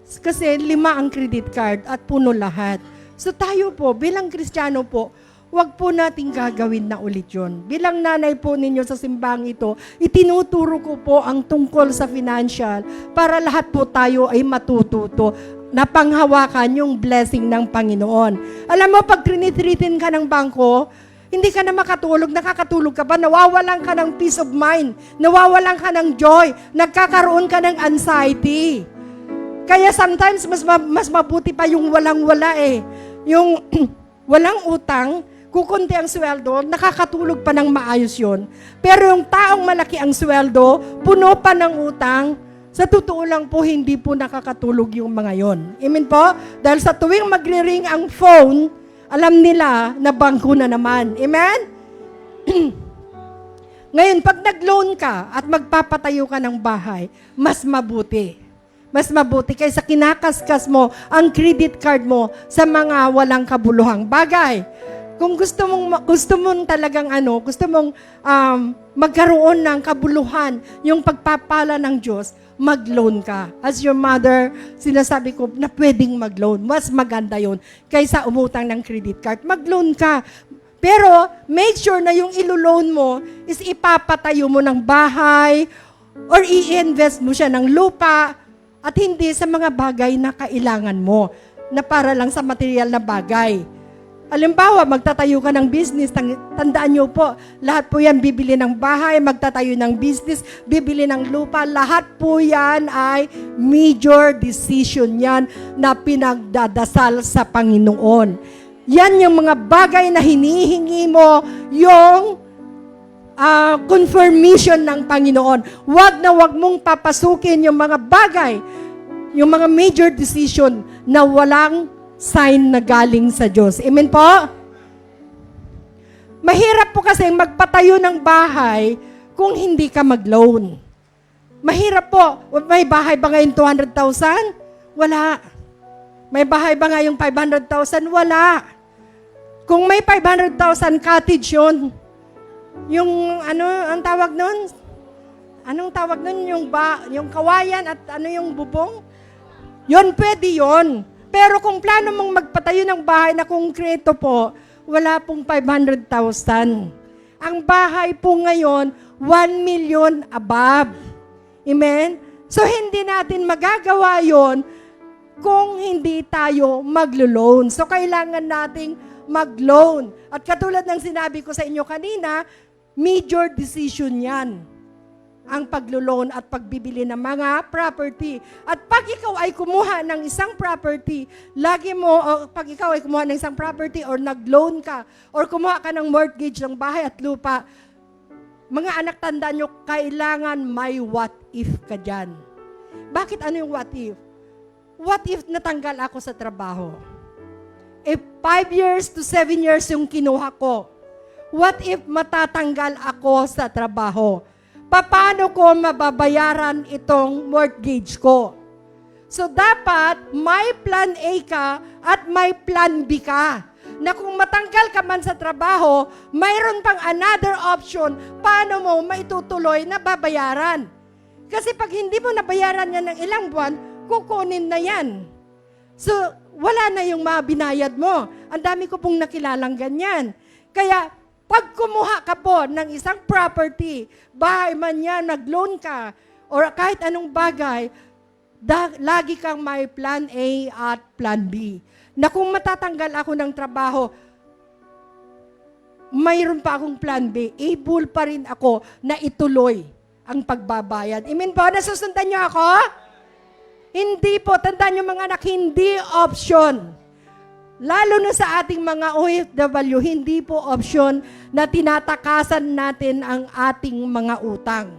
Kasi 5 ang credit card at puno lahat. So tayo po, bilang Kristiyano po, wag po nating gagawin na ulit yun. Bilang nanay po ninyo sa simbang ito, itinuturo ko po ang tungkol sa financial para lahat po tayo ay matututo na panghawakan yung blessing ng Panginoon. Alam mo, pag trinitreatin ka ng bangko, hindi ka na makatulog, nakakatulog ka ba? Nawawalan ka ng peace of mind, nawawalan ka ng joy, nagkakaroon ka ng anxiety. Kaya sometimes, mas mabuti pa yung walang-wala eh. Yung walang utang, kukunti ang sweldo, nakakatulog pa ng maayos yon. Pero yung taong malaki ang sweldo, puno pa ng utang, sa totoo lang po, hindi po nakakatulog yung mga yon. Amen po? Dahil sa tuwing magre-ring ang phone, alam nila na bangko na naman. Amen? Ngayon, pag nag-loan ka at magpapatayo ka ng bahay, mas mabuti. Mas mabuti kaysa kinakaskas mo ang credit card mo sa mga walang kabuluhang bagay. Kung gusto mong talagang magkaroon ng kabuluhan, yung pagpapala ng Diyos, mag-loan ka. As your mother, sinasabi ko na pwedeng mag-loan. Mas maganda yon kaysa umutang ng credit card. Mag-loan ka. Pero make sure na yung ilo-loan mo is ipapatayo mo ng bahay or i-invest mo siya ng lupa at hindi sa mga bagay na kailangan mo na para lang sa material na bagay. Halimbawa, magtatayo ka ng business, tandaan nyo po, lahat po yan bibili ng bahay, magtatayo ng business, bibili ng lupa, lahat po yan ay major decision yan na pinagdadasal sa Panginoon. Yan yung mga bagay na hinihingi mo yung confirmation ng Panginoon. Wag na wag mong papasukin yung mga bagay, yung mga major decision na walang sign na galing sa Diyos. Amen po? Mahirap po kasi magpatayo ng bahay kung hindi ka mag-loan. Mahirap po. May bahay ba ngayon 200,000? Wala. May bahay ba ngayong 500,000? Wala. Kung may 500,000 cottage yun, yung ang tawag nun? Anong tawag nun? Yung kawayan at yung bubong? Yun, pwede yun. Pero kung plano mong magpatayo ng bahay na konkreto po, wala pong 500,000. Ang bahay po ngayon, 1 million above. Amen? So, hindi natin magagawa yon kung hindi tayo maglo-loan. So, kailangan nating mag-loan. At katulad ng sinabi ko sa inyo kanina, major decision yan. Ang paglo-loan at pagbibili ng mga property. At pag ikaw ay kumuha ng isang property, pag ikaw ay kumuha ng isang property or nag-loan ka, or kumuha ka ng mortgage ng bahay at lupa, mga anak, tandaan nyo, kailangan may what if ka dyan. Bakit ano yung what if? What if natanggal ako sa trabaho? If 5 years to 7 years yung kinuha ko, what if matatanggal ako sa trabaho? Paano ko mababayaran itong mortgage ko? So dapat may plan A ka at may plan B ka. Na kung matanggal ka man sa trabaho, mayroon pang another option paano mo maitutuloy na babayaran. Kasi pag hindi mo nabayaran yan ng ilang buwan, kukunin na yan. So, wala na yung mabinayad mo. Ang dami ko pong nakilalang ganyan. Kaya, pag kumuha ka po ng isang property, bahay man yan, nag-loan ka, or kahit anong bagay, lagi kang may plan A at plan B. Na kung matatanggal ako ng trabaho, mayroon pa akong plan B, able pa rin ako na ituloy ang pagbabayad. Amen po? Nasusundan niyo ako? Hindi po, tandaan niyo mga anak, hindi option. Lalo na sa ating mga OFW, hindi po option na tinatakasan natin ang ating mga utang.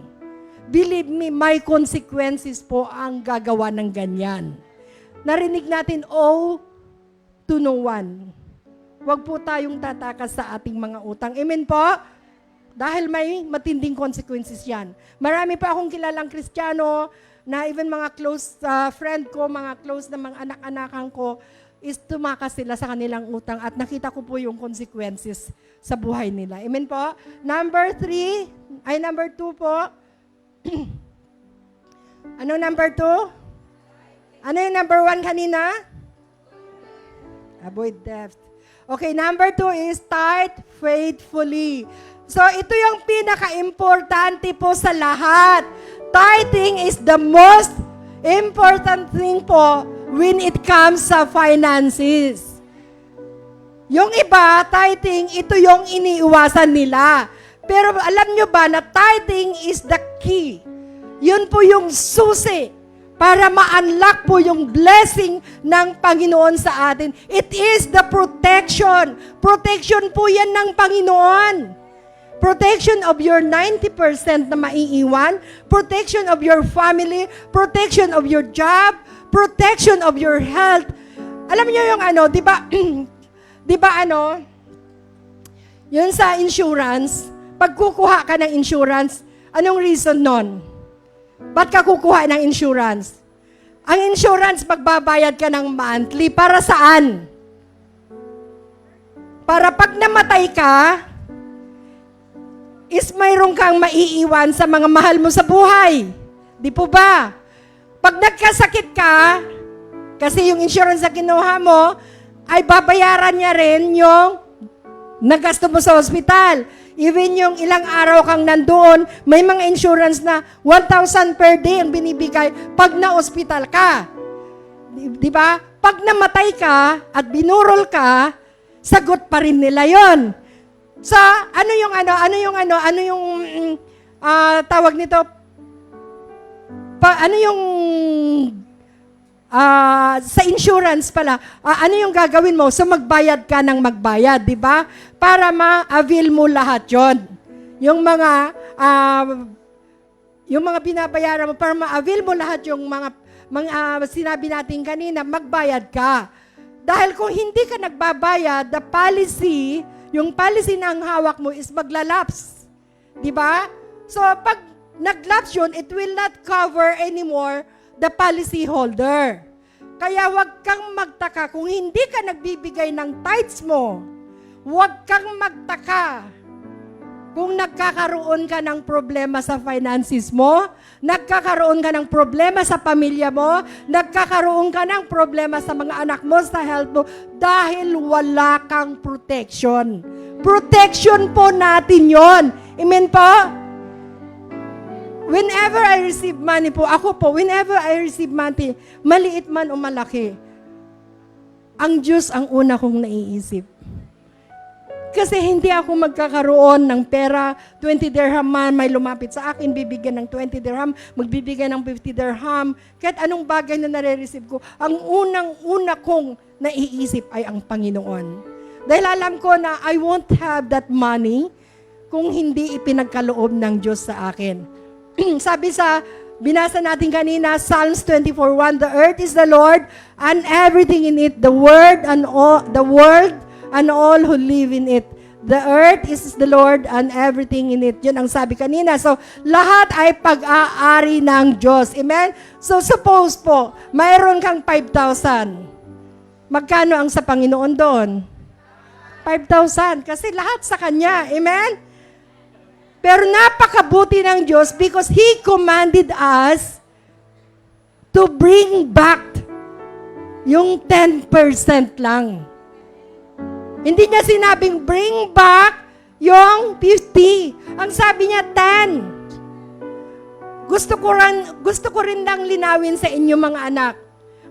Believe me, may consequences po ang gagawa ng ganyan. Narinig natin, to no one. Huwag po tayong tatakas sa ating mga utang. Amen po? Dahil may matinding consequences yan. Marami pa akong kilalang Kristiyano na even mga close friend ko, mga close na mga anak-anakan ko, is tumakas sila sa kanilang utang at nakita ko po yung consequences sa buhay nila. Amen po? Number 2 po. Ano number 2? Ano yung number 1 kanina? Avoid debt. Okay, number 2 is tithe faithfully. So, ito yung pinaka-importante po sa lahat. Tithing is the most important thing po when it comes sa finances. Yung iba, tithing, ito yung iniiwasan nila. Pero alam nyo ba na tithing is the key. Yun po yung susi para ma-unlock po yung blessing ng Panginoon sa atin. It is the protection. Protection po yan ng Panginoon. Protection of your 90% na maiiwan, protection of your family, protection of your job, protection of your health. Alam niyo yung di ba, yun sa insurance, Pag kukuha ka ng insurance, anong reason nun? Ba't ka kukuha ng insurance? Ang insurance, magbabayad ka ng monthly. Para saan? Para pag namatay ka, is mayroon kang maiiwan sa mga mahal mo sa buhay. Di po ba? Pag nagkasakit ka, kasi yung insurance na kinuha mo, ay babayaran niya rin yung nagasto mo sa ospital. Even yung ilang araw kang nandoon, may mga insurance na 1,000 per day ang binibigay pag na-ospital ka. Di ba? Pag namatay ka at binurol ka, sagot pa rin nila yon. Sa ano yung tawag nito? Sa insurance pala, ano yung gagawin mo? So magbayad ka ng magbayad, di ba? Para ma-avail mo lahat yon. Yung mga binabayaran mo, para ma-avail mo lahat yung mga sinabi natin kanina, magbayad ka. Dahil kung hindi ka nagbabayad, yung policy na ang hawak mo is maglalaps. Di ba? So pag naglaps yun, it will not cover anymore the policy holder. Kaya huwag kang magtaka kung hindi ka nagbibigay ng tithes mo. Huwag kang magtaka kung nagkakaroon ka ng problema sa finances mo, nagkakaroon ka ng problema sa pamilya mo, nagkakaroon ka ng problema sa mga anak mo, sa health mo, dahil wala kang protection. Protection po natin yon. Amen po? Whenever I receive money po, whenever I receive money, maliit man o malaki, ang Diyos ang una kong naiisip. Kasi hindi ako magkakaroon ng pera, 20 dirham man, may lumapit sa akin, bibigyan ng 20 dirham, magbibigyan ng 50 dirham, kahit anong bagay na nare-receive ko, ang unang-una kong naiisip ay ang Panginoon. Dahil alam ko na I won't have that money kung hindi ipinagkaloob ng Diyos sa akin. Sabi sa, binasa natin kanina, Psalms 24:1, the earth is the Lord and everything in it, the world and all who live in it. The earth is the Lord and everything in it. Yun ang sabi kanina. So, lahat ay pag-aari ng Diyos. Amen? So, suppose po, mayroon kang 5,000. Magkano ang sa Panginoon doon? 5,000. Kasi lahat sa Kanya. Amen? Pero napakabuti ng Diyos because He commanded us to bring back yung 10% lang. Hindi niya sinabing bring back yung 50. Ang sabi niya 10. Gusto ko rin lang linawin sa inyo mga anak.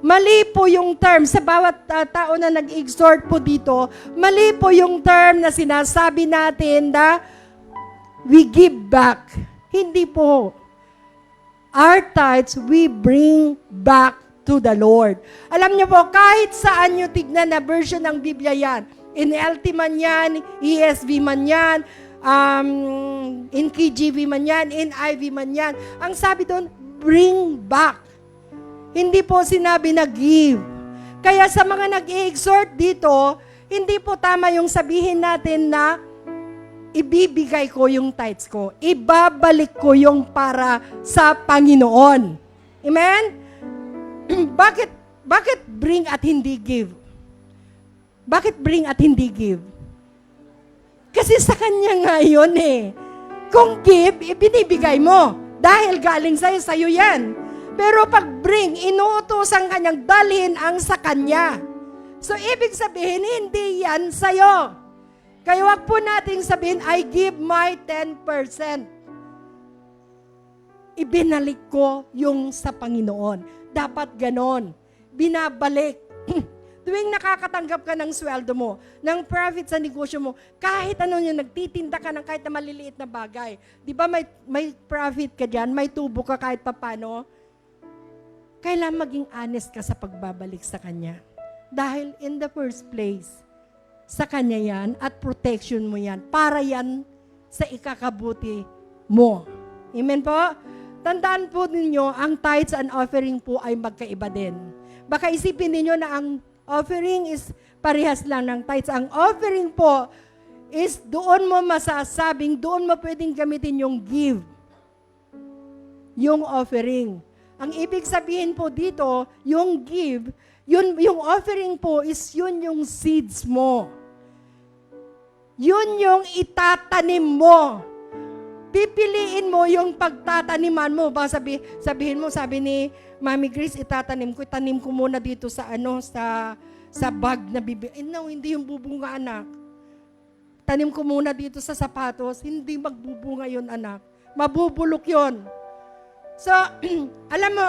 Mali po yung term sa bawat tao na nag-exhort po dito. Mali po yung term na sinasabi natin na we give back. Hindi po. Our tithes, we bring back to the Lord. Alam niyo po, kahit saan nyo tignan na version ng Biblia yan, NLT man yan, ESV man yan, in KJV man yan, NIV man yan, ang sabi doon, bring back. Hindi po sinabi na give. Kaya sa mga nag-i-exhort dito, hindi po tama yung sabihin natin na ibibigay ko yung tithes ko. Ibabalik ko yung para sa Panginoon. Amen? Bakit bring at hindi give? Bakit bring at hindi give? Kasi sa Kanya nga yun eh. Kung give, ibinibigay mo. Dahil galing sa'yo yan. Pero pag bring, inuutosan Kanyang dalhin ang sa Kanya. So, ibig sabihin, hindi yan sa'yo. Kaya wag po nating sabihin, I give my 10%. Ibinalik ko yung sa Panginoon. Dapat ganon. Binabalik. Tuwing nakakatanggap ka ng sweldo mo, ng profit sa negosyo mo, kahit ano yung nagtitinda ka ng kahit na maliliit na bagay. Di ba may profit ka dyan, may tubo ka kahit papano? Kailangan maging honest ka sa pagbabalik sa Kanya. Dahil in the first place, sa Kanya yan at protection mo yan. Para yan sa ikakabuti mo. Amen po? Tandaan po ninyo, ang tithes and offering po ay magkaiba din. Baka isipin ninyo na ang offering is parehas lang ng tithes. Ang offering po is doon mo masasabing, doon mo pwedeng gamitin yung give, yung offering. Ang ibig sabihin po dito, yung give, yung offering po is yun yung seeds mo. Yun yung itatanim mo. Pipiliin mo yung pagtataniman mo. Baka sabihin mo, sabi ni Mami Grace, itanim ko muna dito sa sa bag na bibig. No, hindi yung bubunga, anak. Tanim ko muna dito sa sapatos, hindi magbubunga yun, anak. Mabubulok yun. So, alam mo,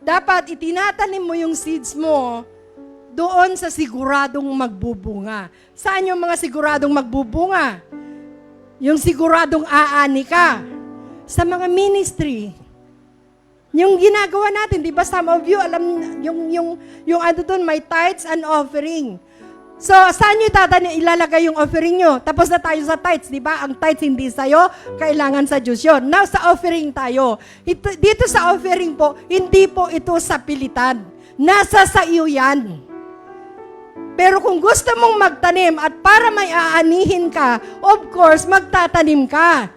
dapat itinatanim mo yung seeds mo doon sa siguradong magbubunga. Saan yung mga siguradong magbubunga? Yung siguradong aani ka. Sa mga ministry. Yung ginagawa natin, di ba some of you, alam, yung ano doon, may tithes and offering. So, saan nyo ilalagay yung offering nyo? Tapos na tayo sa tithes, di ba? Ang tithes hindi sa'yo, kailangan sa Diyos yun. Now, sa offering tayo. Dito sa offering po, hindi po ito sa pilitan. Nasa sa iyo yan. Pero kung gusto mong magtanim at para may aanihin ka, of course, magtatanim ka.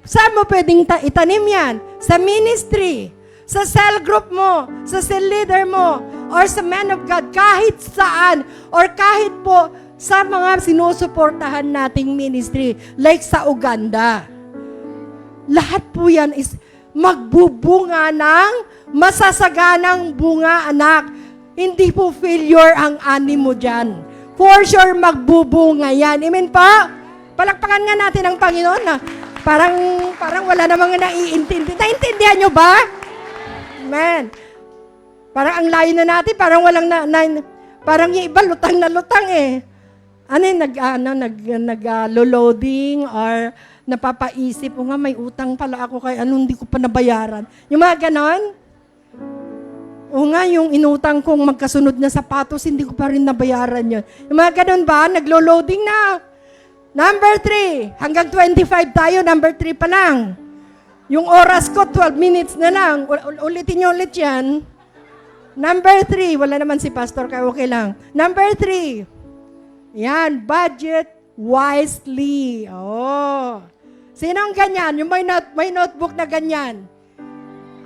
Saan mo pwedeng itanim yan? Sa ministry, sa cell group mo, sa cell leader mo, or sa man of God, kahit saan, or kahit po sa mga sinusuportahan nating ministry, like sa Uganda. Lahat po yan is magbubunga ng masasaganang bunga, anak. Hindi po failure ang ani mo dyan. For sure, magbubunga yan. Amen po? Palakpakan nga natin ang Panginoon na parang wala namang naiintindi. Naintindihan nyo ba? Amen. Parang ang layo na natin, parang walang parang yung iba lutang na lutang eh. Ano yung nag-loading or napapaisip, o nga may utang pala ako kay hindi ko pa nabayaran. Yung mga ganon. O nga, yung inutang kong magkasunod na sapatos, hindi ko pa rin nabayaran yun. Yung mga ganon ba, naglo-loading na. Number 3, hanggang 25 tayo, number 3 pa lang. Yung oras ko, 12 minutes na lang. Ulitin nyo ulit yan. Number 3, wala naman si pastor, kaya okay lang. Number 3, yan, budget wisely. Oh. Sino ang ganyan? Yung may notebook na ganyan.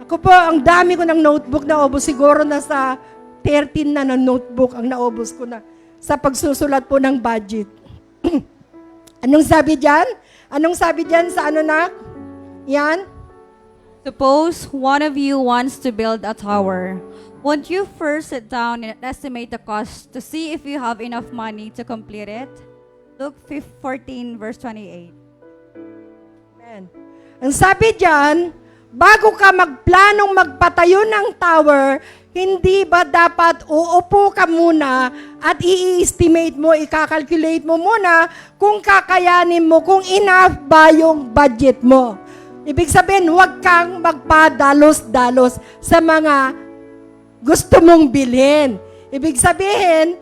Ako po, ang dami ko ng notebook na obos. Siguro nasa 13 na notebook ang naobos ko na sa pagsusulat po ng budget. Anong sabi dyan? Anong sabi dyan sa ano na? Yan? Suppose one of you wants to build a tower. Won't you first sit down and estimate the cost to see if you have enough money to complete it? Luke 14, verse 28. Amen. Ang sabi dyan, bago ka magplanong magpatayo ng tower, hindi ba dapat uupo ka muna at i-estimate mo, ikakalculate mo muna kung kakayanin mo, kung enough ba yung budget mo. Ibig sabihin, huwag kang magpadalos-dalos sa mga gusto mong bilhin. Ibig sabihin,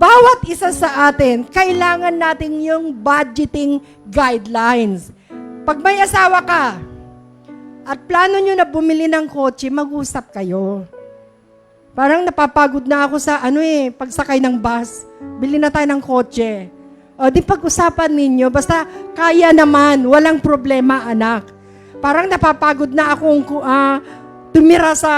bawat isa sa atin, kailangan natin yung budgeting guidelines. Pag may asawa ka, at plano nyo na bumili ng kotse, mag-usap kayo. Parang napapagod na ako sa pagsakay ng bus. Bili na tayo ng kotse. O di pag-usapan ninyo, basta kaya naman, walang problema, anak. Parang napapagod na akong tumira sa,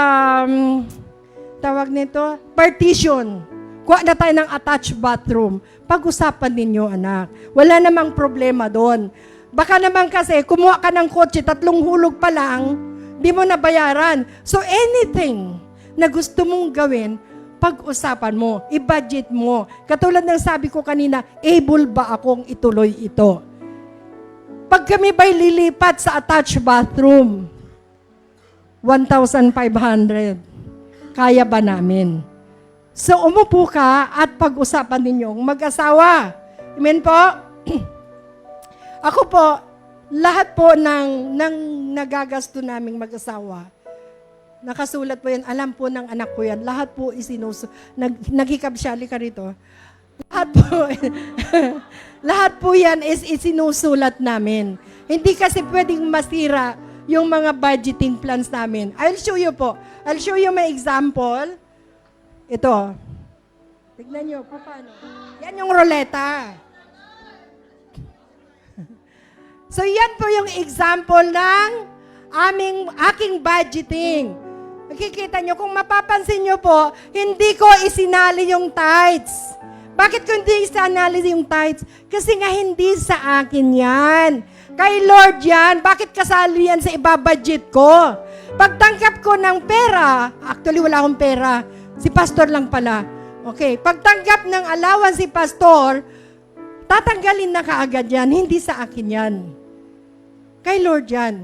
tawag nito, partition. Kuha na tayo ng attached bathroom. Pag-usapan ninyo, anak. Wala namang problema doon. Baka naman kasi, kumuha ka ng kotse, 3 hulog pa lang, di mo nabayaran. So anything na gusto mong gawin, pag-usapan mo, i-budget mo. Katulad ng sabi ko kanina, able ba akong ituloy ito? Pag kami ba'y lilipat sa attached bathroom, 1,500. Kaya ba namin? So, umupo ka at pag-usapan ninyong mag-asawa. Amen po? Ako po, lahat po ng nagagasto naming mag-asawa, nakasulat po yan, alam po ng anak ko yan, lahat po naghikabsyali ka rito. Lahat po yan is isinusulat namin. Hindi kasi pwedeng masira yung mga budgeting plans namin. I'll show you po. I'll show you my example. Ito. Tignan nyo, paano? Yan yung ruleta. So, yan po yung example ng aking budgeting. Nakikita nyo, kung mapapansin nyo po, hindi ko isinali yung tithes. Bakit ko hindi isinali yung tithes? Kasi nga hindi sa akin yan. Kay Lord yan, bakit kasali yan sa ibabudget ko? Pagtanggap ko ng pera, actually wala akong pera, si pastor lang pala. Okay, pagtanggap ng allowance si pastor, tatanggalin na kaagad yan, hindi sa akin yan. Kay Lord yan.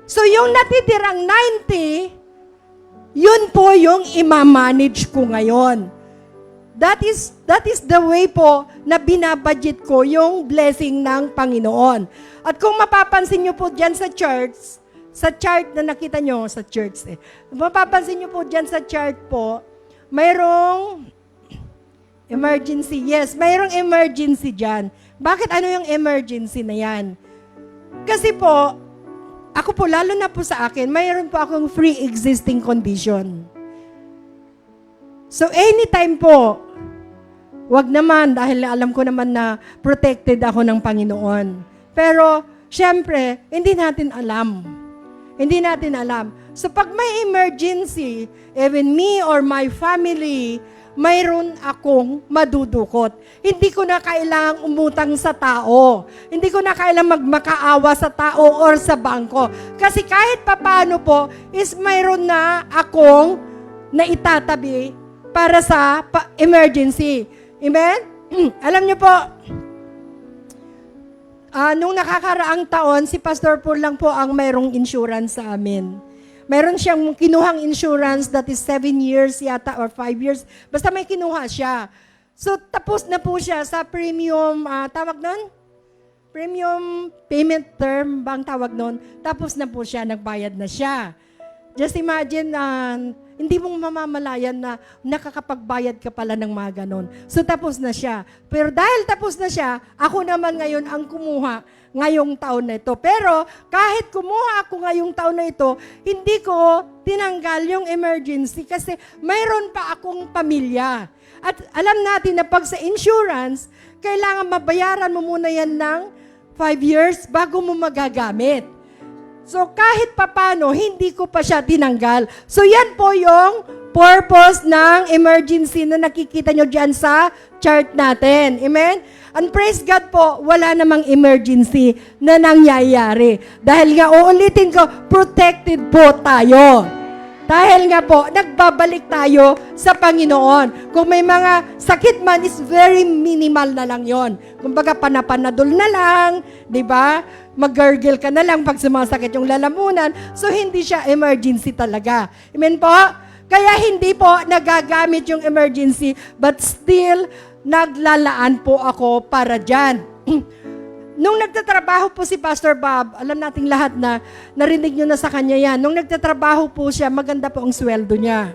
So yung natitirang 90, yun po yung imamanage ko ngayon. That is the way po na binabudget ko yung blessing ng Panginoon. At kung mapapansin nyo po dyan sa chart na nakita nyo sa church mapapansin nyo po dyan sa chart po, mayroong emergency. Yes, mayroong emergency dyan. Bakit ano yung emergency na yan? Kasi po, ako po, lalo na po sa akin, mayroon po akong free existing condition. So, anytime po, wag naman, dahil alam ko naman na protected ako ng Panginoon. Pero, syempre, hindi natin alam. Hindi natin alam. So, pag may emergency, even me or my family, mayroon akong madudukot. Hindi ko na kailangang umutang sa tao. Hindi ko na kailangang magmakaawa sa tao or sa bangko. Kasi kahit papano po, is mayroon na akong naitatabi para sa emergency. Amen? Alam niyo po, nung nakakaraang taon, si Pastor Paul lang po ang mayroong insurance sa amin. Mayroon siyang kinuhang insurance that is 7 years yata or 5 years. Basta may kinuha siya. So, tapos na po siya sa premium, tawag nun? Premium payment term bang tawag nun? Tapos na po siya, nagbayad na siya. Just imagine, hindi mong mamamalayan na nakakapagbayad ka pala ng mga ganon. So, tapos na siya. Pero dahil tapos na siya, ako naman ngayon ang kumuha ngayong taon na ito. Pero kahit kumuha ako ngayong taon na ito, hindi ko tinanggal yung emergency kasi mayroon pa akong pamilya. At alam natin na pag sa insurance, kailangan mabayaran mo muna yan ng 5 years bago mo magagamit. So kahit papano, hindi ko pa siya tinanggal. So yan po yung purpose ng emergency na nakikita nyo dyan sa chart natin. Amen? And praise God po, wala namang emergency na nangyayari. Dahil nga, uulitin ko, protected po tayo. Dahil nga po, nagbabalik tayo sa Panginoon. Kung may mga sakit man, is very minimal na lang yon. Kumbaga, panapanadol na lang, di ba? Mag-gargle ka na lang pag sumasakit yung lalamunan. So, hindi siya emergency talaga. Amen po? Kaya hindi po nagagamit yung emergency, but still, naglalaan po ako para dyan. Nung nagtatrabaho po si Pastor Bob, alam nating lahat na narinig nyo na sa kanya yan. Nung nagtatrabaho po siya, maganda po ang sweldo niya.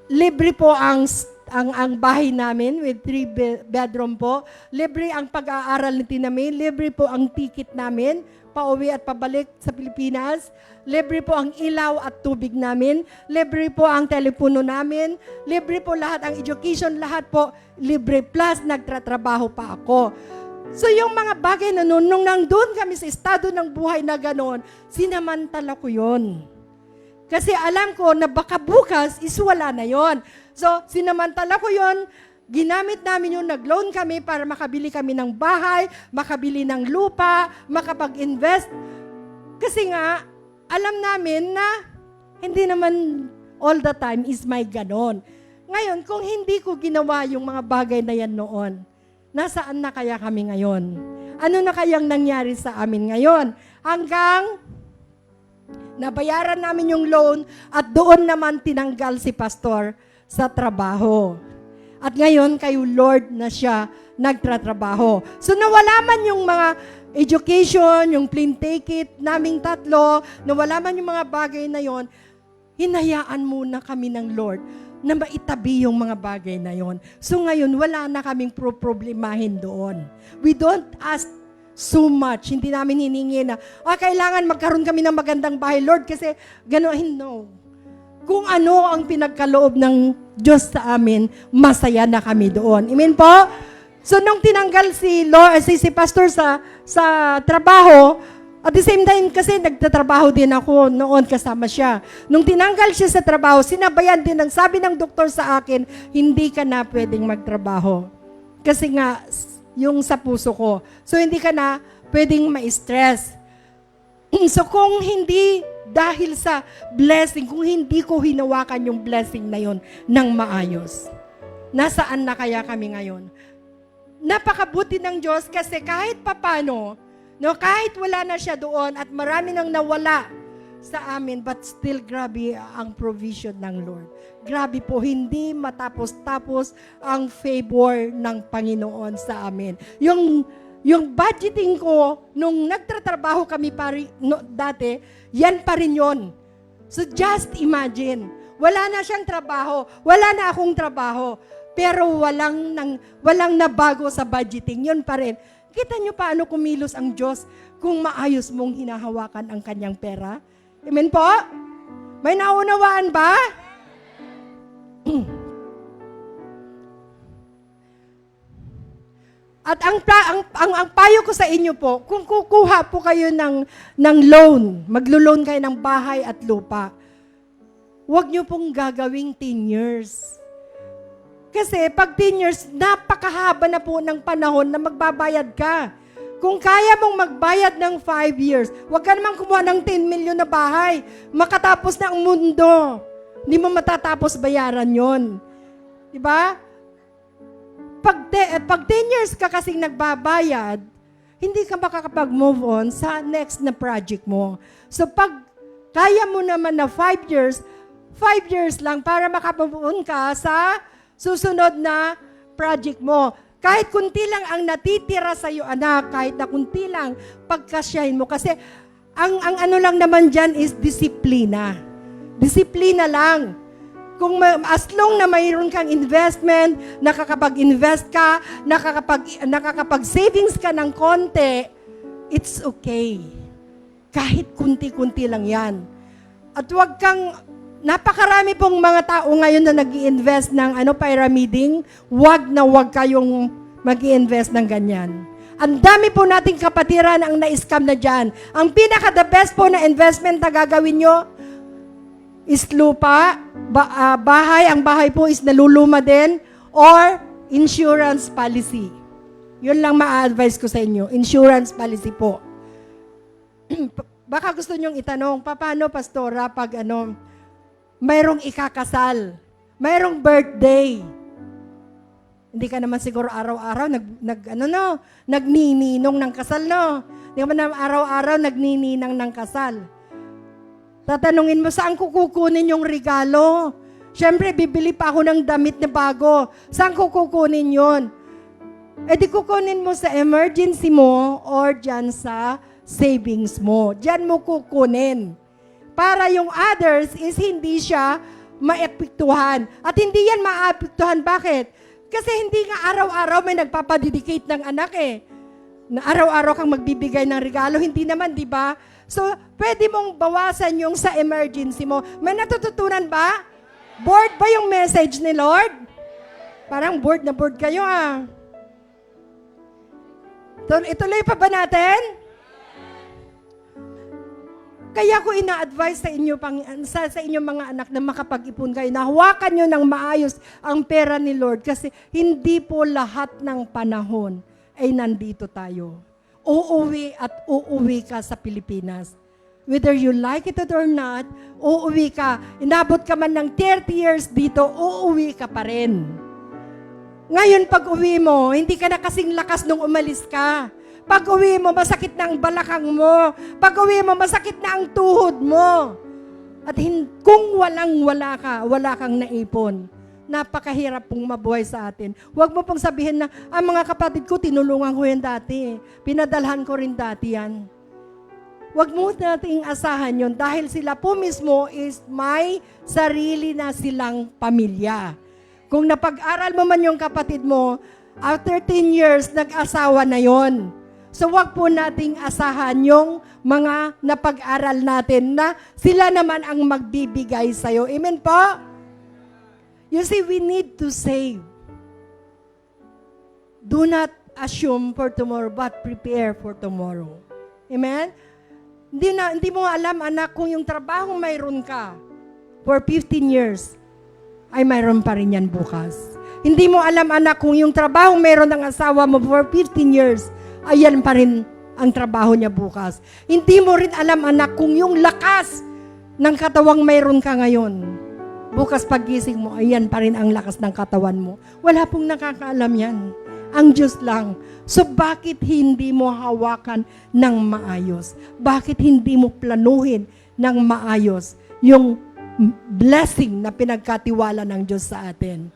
Libre po ang bahay namin with 3 bedroom po. Libre ang pag-aaral ni Tinamay. Libre po ang ticket namin pauwi at pabalik sa Pilipinas. Libre po ang ilaw at tubig namin. Libre po ang telepono namin. Libre po lahat ang education, lahat po libre. Plus, nagtatrabaho pa ako. So, yung mga bagay na noon, nung nandun kami sa estado ng buhay na gano'n, sinamantala ko yun. Kasi alam ko na baka bukas is wala na yon. So, sinamantala ko yon. Ginamit namin yung nag-loan kami para makabili kami ng bahay, makabili ng lupa, makapag-invest. Kasi nga, alam namin na hindi naman all the time is may ganon. Ngayon, kung hindi ko ginawa yung mga bagay na yan noon, nasaan na kaya kami ngayon? Ano na kayang nangyari sa amin ngayon? Hanggang nabayaran namin yung loan at doon naman tinanggal si pastor sa trabaho. At ngayon, kay Lord na siya nagtratrabaho. So nawala man yung mga education, yung plane ticket naming tatlo, nawala man yung mga bagay na yon, hinayaan muna kami ng Lord na maitabi yung mga bagay na yon. So ngayon, wala na kaming problemahin doon. We don't ask so much. Hindi namin hiningi na, kailangan magkaroon kami ng magandang bahay, Lord, kasi gano'n, no. kung ano ang pinagkaloob ng Diyos sa amin, masaya na kami doon. Amen po? So, nung tinanggal si Pastor sa trabaho, at the same time, kasi nagtatrabaho din ako noon kasama siya. Nung tinanggal siya sa trabaho, sinabayan din ng sabi ng doktor sa akin, hindi ka na pwedeng magtrabaho. Kasi nga, yung sa puso ko. So, hindi ka na pwedeng ma-stress. So, kung hindi dahil sa blessing, kung hindi ko hinawakan yung blessing na yon ng maayos, nasaan na kaya kami ngayon? Napakabuti ng Diyos kasi kahit papano, no, kahit wala na siya doon at marami nang nawala sa amin, but still grabe ang provision ng Lord. Grabe po, hindi matapos-tapos ang favor ng Panginoon sa amin. Yung budgeting ko, nung nagtatrabaho kami dati, yan pa rin yun. So just imagine, wala na siyang trabaho, wala na akong trabaho, pero walang nabago sa budgeting, yun pa rin. Kita nyo paano kumilos ang Diyos kung maayos mong hinahawakan ang kanyang pera? Amen po? May naunawaan ba? At ang payo ko sa inyo po, kung kukuha po kayo ng loan, maglo-loan kayo ng bahay at lupa, huwag nyo pong gagawing 10 years. Kasi pag 10 years, napakahaba na po ng panahon na magbabayad ka. Kung kaya mong magbayad ng 5 years, huwag ka naman kumuha ng 10 million na bahay. Makatapos na ang mundo. Hindi mo matatapos bayaran yon. Diba? Pag 10 years ka kasing nagbabayad, hindi ka makakapag-move on sa next na project mo. So pag kaya mo naman na 5 years lang para makapag-move on ka sa susunod na project mo. Kahit kunti lang ang natitira sa iyo, anak, kahit na kunti lang, pagkasyahin mo. Kasi ang ano lang naman dyan is disiplina. Disiplina lang. Kung as long na mayroon kang investment, nakakapag-invest ka, nakakapag-savings ka ng konti, it's okay. Kahit kunti-kunti lang yan. At huwag kang napakarami pong mga tao ngayon na nag-i-invest ng pyramiding, wag kayong mag-i-invest ng ganyan. Ang dami po nating kapatiran ang na-scam na dyan. Ang pinaka-the best po na investment na gagawin nyo is lupa, bahay, ang bahay po is naluluma din, or insurance policy. Yun lang ma-advise ko sa inyo, insurance policy po. Baka gusto nyong itanong, paano, Pastora, pag mayroong ikakasal, mayroong birthday. Hindi ka naman siguro araw-araw nagnininong ng kasal, no? Hindi ka naman araw-araw nagnininang ng kasal. Tatanungin mo, saan ko kukunin yung regalo? Siyempre, bibili pa ako ng damit na bago. Saan ko kukunin yun? E di kukunin mo sa emergency mo or dyan sa savings mo. Dyan mo kukunin. Para yung others is hindi siya maepektuhan. At hindi yan maapektuhan. Bakit? Kasi hindi nga araw-araw may nagpapadedicate ng anak eh. Na araw-araw kang magbibigay ng regalo. Hindi naman, di ba? So, pwede mong bawasan yung sa emergency mo. May natututunan ba? Bored ba yung message ni Lord? Parang bored na bored kayo ah. Ituloy pa ba natin? Kaya ko ina-advise sa inyo, sa inyong mga anak na makapag-ipon kayo, na hawakan nyo ng maayos ang pera ni Lord kasi hindi po lahat ng panahon ay nandito tayo. Uuwi at uuwi ka sa Pilipinas. Whether you like it or not, uuwi ka. Inabot ka man ng 30 years dito, uuwi ka pa rin. Ngayon pag uwi mo, hindi ka na kasing lakas nung umalis ka. Pag uwi mo, masakit na ang balakang mo. Pag uwi mo, masakit na ang tuhod mo. At kung wala kang naipon, napakahirap pong mabuhay sa atin. Huwag mo pong sabihin na, mga kapatid ko, tinulungan ko yan dati. Pinadalhan ko rin dati yan. Huwag mo nating asahan yun dahil sila po mismo is may sarili na silang pamilya. Kung napag-aral mo man yung kapatid mo, after 10 years, nag-asawa na yon. So wag po nating asahan yung mga napag-aral natin na sila naman ang magbibigay sa'yo. Amen po? You see, we need to save. Do not assume for tomorrow, but prepare for tomorrow. Amen? Hindi mo alam, anak, kung yung trabaho mayroon ka for 15 years, ay mayroon pa rin yan bukas. Hindi mo alam, anak, kung yung trabaho mayroon ng asawa mo for 15 years, ayan pa rin ang trabaho niya bukas. Hindi mo rin alam, anak, kung yung lakas ng katawang mayroon ka ngayon, bukas pagising mo, ayan pa rin ang lakas ng katawan mo. Wala pong nakakaalam yan. Ang Diyos lang. So bakit hindi mo hawakan ng maayos? Bakit hindi mo planuhin ng maayos yung blessing na pinagkatiwala ng Diyos sa atin?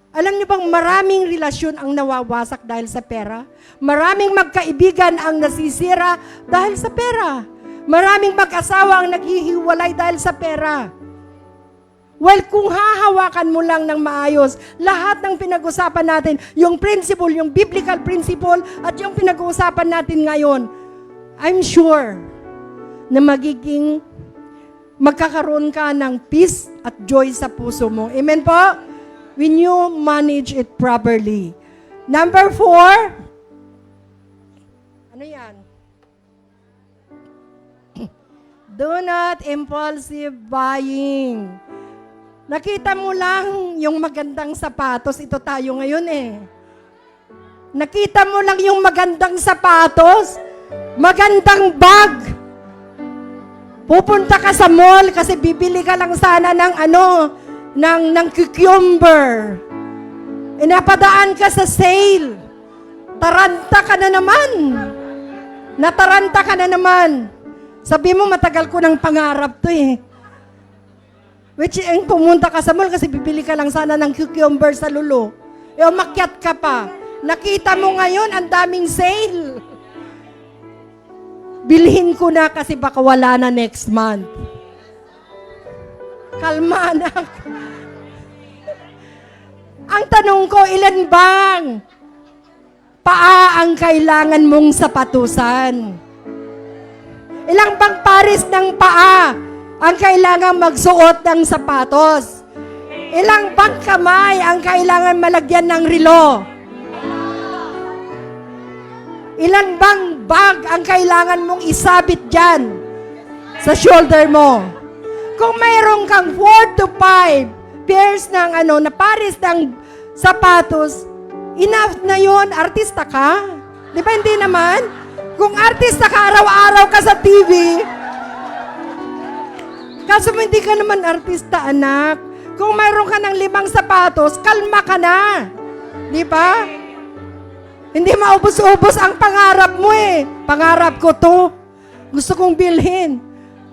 Alam niyo bang maraming relasyon ang nawawasak dahil sa pera? Maraming magkaibigan ang nasisira dahil sa pera. Maraming mag-asawa ang naghihiwalay dahil sa pera. Well, kung hahawakan mo lang ng maayos, lahat ng pinag-usapan natin, yung principle, yung biblical principle, at yung pinag-uusapan natin ngayon, I'm sure na magkakaroon ka ng peace at joy sa puso mo. Amen po? When you manage it properly. Number 4, ano yan? Do not impulsive buying. Nakita mo lang yung magandang sapatos. Ito tayo ngayon eh. Nakita mo lang yung magandang sapatos, magandang bag. Pupunta ka sa mall kasi bibili ka lang sana ng ng cucumber. Napadaan ka sa sale. Taranta ka na naman. Nataranta ka na naman. Sabi mo, matagal ko ng pangarap to eh. Which, pumunta ka sa mall kasi bibili ka lang sana ng cucumber sa lulo. Umakyat ka pa. Nakita mo ngayon, ang daming sale. Bilhin ko na kasi baka wala na next month. Kalma, anak. Ang tanong ko, ilan bang paa ang kailangan mong sapatusan? Ilang bang pares ng paa ang kailangan magsuot ng sapatos? Ilang bang kamay ang kailangan malagyan ng relo? Ilan bang bag ang kailangan mong isabit dyan sa shoulder mo? Kung mayroon kang 4 to 5 pairs ng na pares ng sapatos, enough na yon, artista ka. Di ba hindi naman? Kung artista ka, araw-araw ka sa TV, kaso hindi ka naman artista, anak. Kung mayroon ka ng 5 sapatos, kalma ka na. Di ba? Hindi maubos-ubos ang pangarap mo eh. Pangarap ko to. Gusto kong bilhin.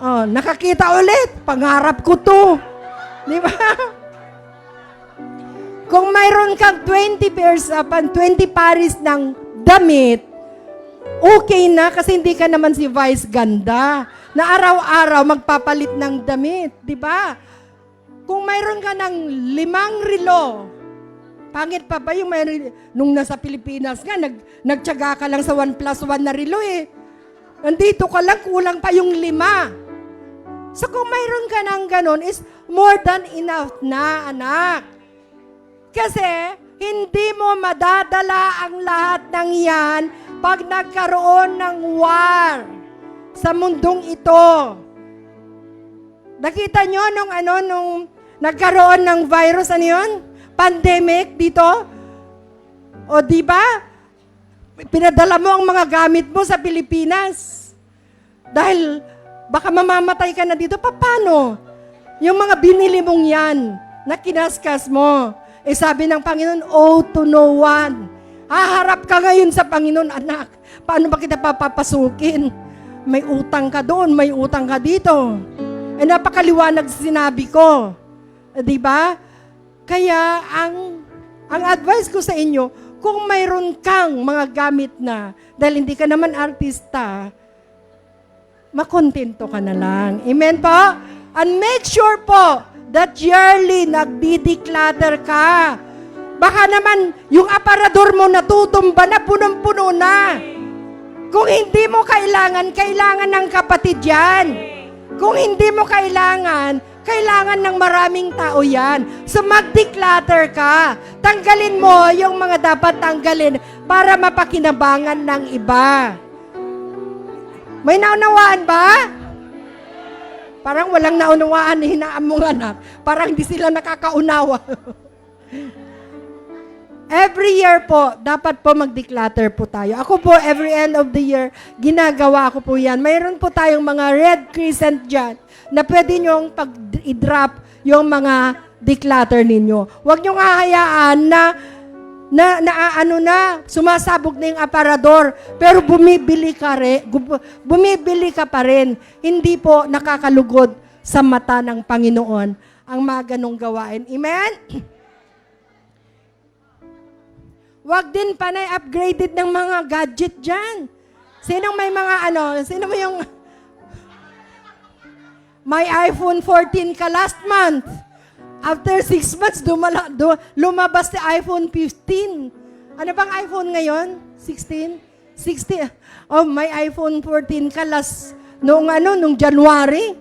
Oh, nakakita ulit. Pangarap ko to. Di ba? Kung mayroon kang 20 pairs, 20 pares ng damit, okay na kasi hindi ka naman si Vice Ganda na araw-araw magpapalit ng damit. Di ba? Kung mayroon ka ng 5 relo, pangit pa ba yung nung nasa Pilipinas nga, nagtyaga ka lang sa 1+1 na relo eh. Nandito ka lang, kulang pa yung 5. So kung mayroon ka ng ganon, is more than enough na, anak. Kasi hindi mo madadala ang lahat ng yan pag nagkaroon ng war sa mundong ito. Nakita nyo nung nagkaroon ng virus, yun? Pandemic dito? O di ba? Pinadala mo ang mga gamit mo sa Pilipinas. Dahil baka mamamatay ka na dito. Paano? Yung mga binili mong yan, na kinaskas mo. Sabi ng Panginoon, oh to no one. Haharap ka ngayon sa Panginoon, anak. Paano ba kita papapasukin? May utang ka doon, may utang ka dito. Napakaliwanag sinabi ko. Di ba? Kaya ang advice ko sa inyo, kung mayroon kang mga gamit na, dahil hindi ka naman artista, makontento ka na lang. Amen po? And make sure po that yearly nagdi-declutter ka. Baka naman yung aparador mo natutumba na, punong-puno na. Kung hindi mo kailangan, kailangan ng kapatid yan. Kung hindi mo kailangan, kailangan ng maraming tao yan. So mag-declutter ka. Tanggalin mo yung mga dapat tanggalin para mapakinabangan ng iba. May naunawaan ba? Parang walang naunawaan, hinaan mong anak. Parang hindi sila nakakaunawa. Every year po, dapat po mag-declutter po tayo. Ako po, every end of the year, ginagawa ko po yan. Mayroon po tayong mga red crescent dyan na pwede nyong pag-i-drop yung mga declutter ninyo. Huwag nyong hahayaan na sumasabog na yung aparador, pero bumibili ka pa rin. Hindi po nakakalugod sa mata ng Panginoon ang mga ganong gawain. Amen? Huwag din panay upgraded ng mga gadget dyan. Sinong may mga sino mo yung may iPhone 14 ka last month? After 6 months, lumabas si iPhone 15. Ano bang iPhone ngayon? 16? 16. Oh, may iPhone 14 ka nung January.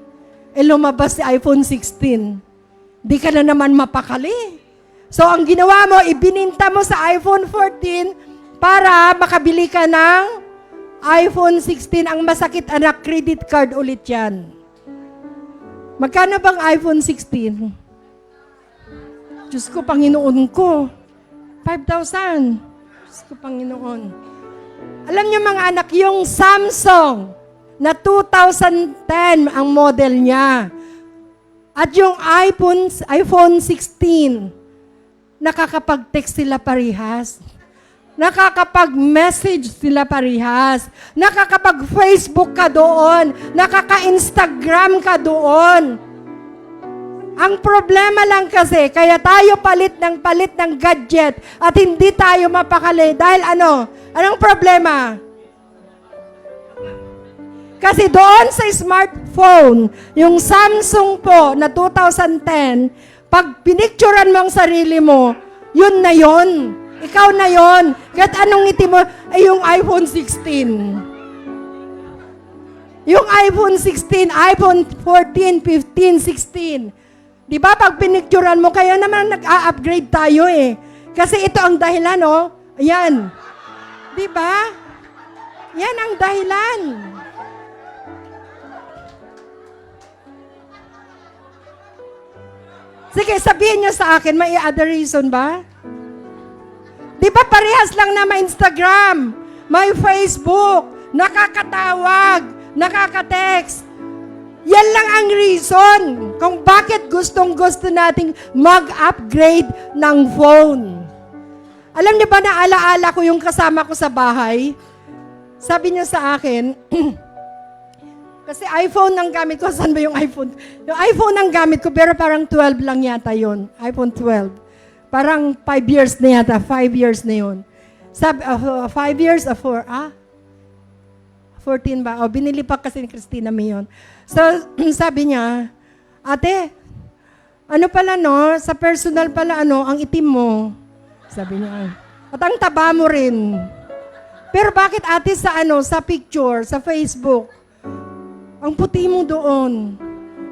Lumabas si iPhone 16. Di ka na naman mapakali. So, ang ginawa mo, ibininta mo sa iPhone 14 para makabili ka ng iPhone 16. Ang masakit, anak, credit card ulit yan. Magkano bang iPhone 16? Diyos ko, Panginoon ko. 5,000. Diyos ko, Panginoon. Alam niyo mga anak, yung Samsung na 2010 ang model niya. At yung iPhone 16, nakakapag-text sila parehas. Nakakapag-message sila parehas. Nakakapag-Facebook ka doon. Nakaka-Instagram ka doon. Ang problema lang kasi, kaya tayo palit ng gadget at hindi tayo mapakali. Dahil anong problema? Kasi doon sa smartphone, yung Samsung po na 2010, pag pinicturan mo ang sarili mo, yun na yun. Ikaw na yun. Kahit anong ngiti mo, ay yung iPhone 16. Yung iPhone 16, iPhone 14, 15, 16. Di ba pag pinicturan mo, kaya naman nag-a-upgrade tayo eh. Kasi ito ang dahilan, oh. Ayan. Di ba? Yan ang dahilan. Sige, sabihin nyo sa akin, may other reason ba? Di ba parehas lang na may Instagram, may Facebook, nakakatawag, nakaka-text. Yan lang ang reason kung bakit gustong-gusto nating mag-upgrade ng phone. Alam niyo ba, naalaala ko yung kasama ko sa bahay? Sabi niya sa akin, kasi iPhone ang gamit ko. Saan ba yung iPhone? Yung iPhone ang gamit ko, pero parang 12 lang yata yon. iPhone 12. Parang 5 years na yata. 5 years na yun. 5 years or 14 ba? O, binili pa kasi ni Christina May yun. So, sabi niya, ate, ano pala sa personal pala ang itim mo. Sabi niya, at ang taba mo rin. Pero bakit ate sa picture, sa Facebook, ang puti mo doon.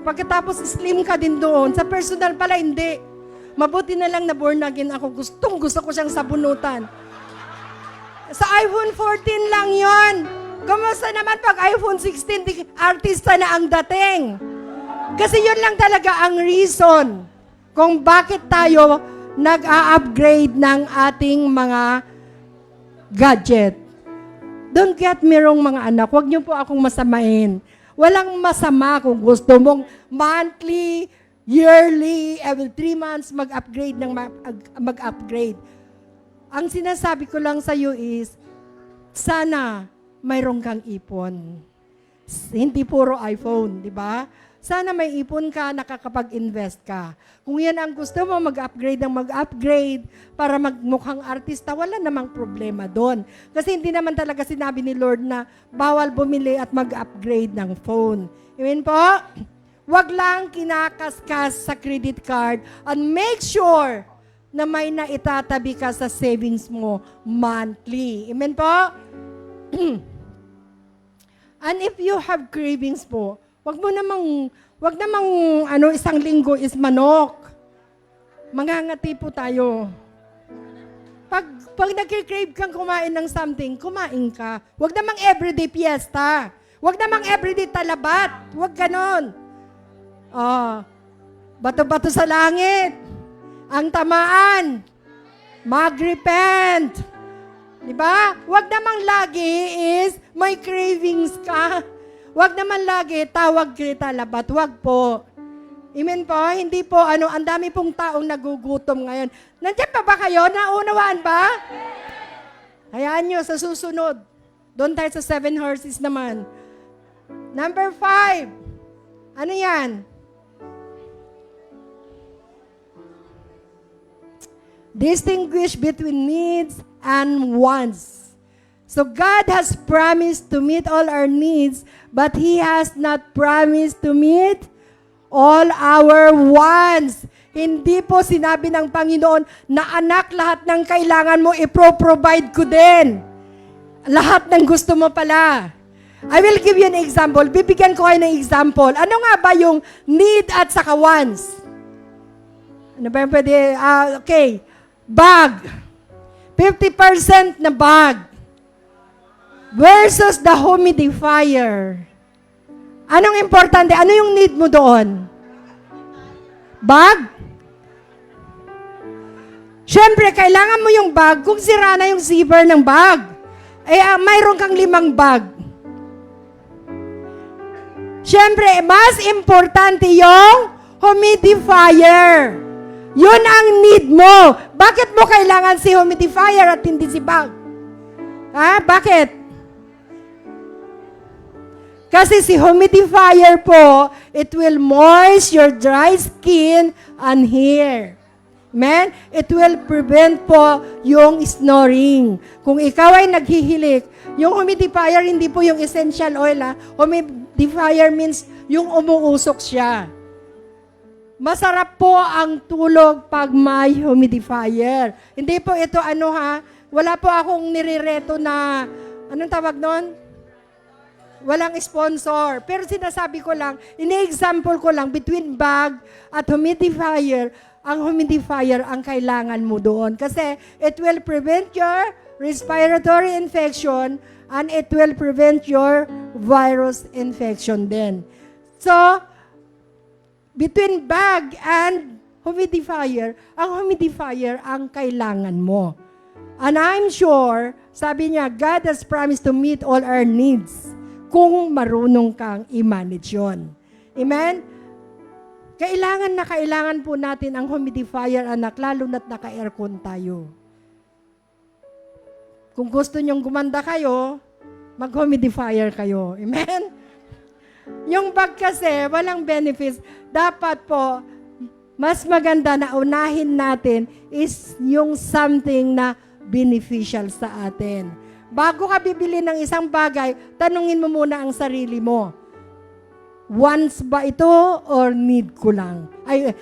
Pagkatapos slim ka din doon. Sa personal pala, hindi. Mabuti na lang na born again ako. Gusto ko siyang sabunutan. Sa iPhone 14 lang yon. Kumusta naman pag iPhone 16, artista na ang dating? Kasi yun lang talaga ang reason kung bakit tayo nag-a-upgrade ng ating mga gadget. Don't get me wrong mga anak. Huwag niyo po akong masamain. Walang masama kung gusto mong monthly, yearly, every 3 months mag-upgrade mag-upgrade. Ang sinasabi ko lang sa iyo is, sana mayroon kang ipon. Hindi puro iPhone, di ba? Sana may ipon ka, nakakapag-invest ka. Kung yan ang gusto mo, mag-upgrade para magmukhang artista, wala namang problema doon. Kasi hindi naman talaga sinabi ni Lord na bawal bumili at mag-upgrade ng phone. Amen po? Wag lang kinakaskas sa credit card and make sure na may naitatabi ka sa savings mo monthly. Amen po? And if you have cravings po, wag namang isang linggo is manok. Mangangati po tayo. Pag nagki-crave kang kumain ng something, kumain ka. Wag namang everyday fiesta. Wag namang everyday talabat. Wag ganon. Bato-bato sa langit. Ang tamaan. Mag-repent. Diba? Wag namang lagi is may cravings ka. Wag naman lagi tawag kita labat. Wag po. Amen po? Hindi po, ang dami pong taong nagugutom ngayon. Nandiyan pa ba kayo? Naunawaan ba? Hayaan nyo, sa susunod. Doon tayo sa 7 horses naman. Number 5. Ano yan? Distinguish between needs and wants. So God has promised to meet all our needs, but He has not promised to meet all our wants. Hindi po sinabi ng Panginoon na anak, lahat ng kailangan mo, ipro-provide ko din. Lahat ng gusto mo pala. I will give you an example. Bibigyan ko kayo ng example. Ano nga ba yung need at saka wants? Ano ba yung pwede? Okay. Bag. 50% na bag. Versus the humidifier. Anong importante? Ano yung need mo doon? Bag? Siyempre, kailangan mo yung bag kung sira na yung zipper ng bag. Mayroon kang 5 bag. Siyempre, mas importante yung humidifier. Yun ang need mo. Bakit mo kailangan si humidifier at hindi si bag? Bakit? Kasi si humidifier po, it will moist your dry skin and hair. Amen? It will prevent po yung snoring. Kung ikaw ay naghihilik, yung humidifier, hindi po yung essential oil. Humidifier means yung umuusok siya. Masarap po ang tulog pag may humidifier. Hindi po ito wala po akong nirireto na, anong tawag nun? Walang sponsor. Pero sinasabi ko lang, ini-example ko lang, between bag at humidifier, ang humidifier ang kailangan mo doon. Kasi it will prevent your respiratory infection and it will prevent your virus infection din. So, between bag and humidifier ang kailangan mo. And I'm sure, sabi niya, God has promised to meet all our needs kung marunong kang i-manage yun. Amen? Kailangan po natin ang humidifier, anak, lalo na't naka-aircon tayo. Kung gusto nyong gumanda kayo, mag-humidifier kayo. Amen? Yung bag kasi, walang benefits. Dapat po, mas maganda na unahin natin is yung something na beneficial sa atin. Bago ka bibili ng isang bagay, tanungin mo muna ang sarili mo. Wants ba ito or need ko lang?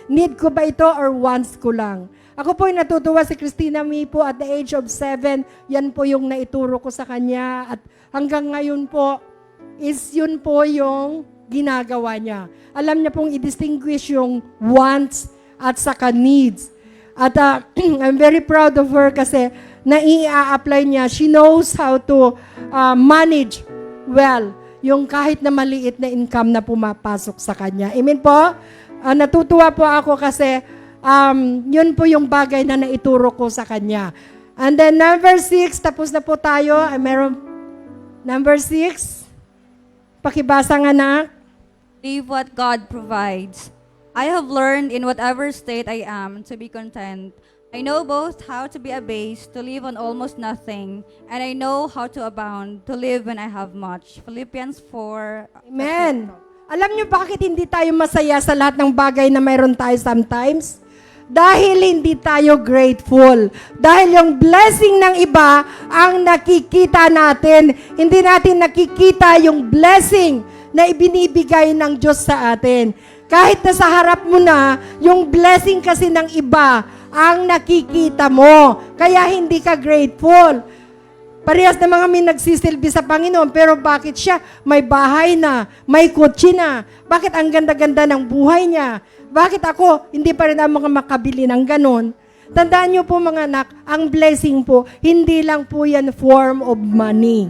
Need ko ba ito or wants ko lang? Ako po ay natutuwa si Christina Mi po at the age of 7. Yan po yung naituro ko sa kanya. At hanggang ngayon po, is yun po yung ginagawa niya. Alam niya pong i-distinguish yung wants at saka needs. At I'm very proud of her kasi nai-apply niya. She knows how to manage well yung kahit na maliit na income na pumapasok sa kanya. Amen po? Natutuwa po ako kasi yun po yung bagay na naituro ko sa kanya. And then number 6, tapos na po tayo. Meron number 6. Pakibasa nga na. Leave what God provides. I have learned in whatever state I am to be content. I know both how to be abased, to live on almost nothing, and I know how to abound, to live when I have much. Philippians 4. Amen. Alam niyo bakit hindi tayo masaya sa lahat ng bagay na mayroon tayo sometimes? Dahil hindi tayo grateful. Dahil yung blessing ng iba ang nakikita natin. Hindi natin nakikita yung blessing na ibinibigay ng Diyos sa atin. Kahit na sa harap mo na, yung blessing kasi ng iba ang nakikita mo. Kaya hindi ka grateful. Parehas na mga may nagsisilbi sa Panginoon, pero bakit siya may bahay na, may kotse na? Bakit ang ganda-ganda ng buhay niya? Bakit ako, hindi pa rin ang mga makabili ng ganon? Tandaan niyo po mga anak, ang blessing po, hindi lang po yan form of money.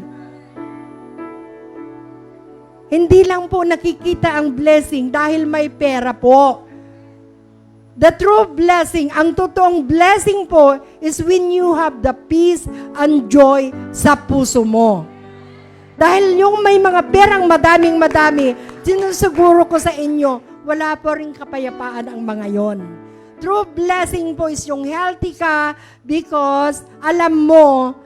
Hindi lang po nakikita ang blessing dahil may pera po. The true blessing, ang totoong blessing po is when you have the peace and joy sa puso mo. Dahil yung may mga perang madaming-madami, sinusuguro ko sa inyo, wala po rin kapayapaan ang mga yon. True blessing po is yung healthy ka because alam mong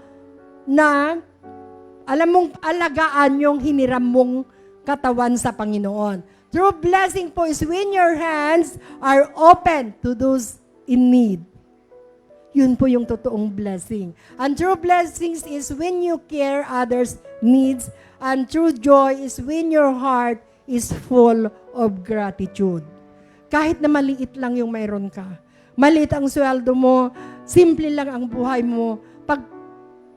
alagaan yung hiniram mong katawan sa Panginoon. True blessing po is when your hands are open to those in need. Yun po yung totoong blessing. And true blessings is when you care others' needs. And true joy is when your heart is full of gratitude. Kahit na maliit lang yung mayroon ka. Maliit ang sweldo mo, simple lang ang buhay mo.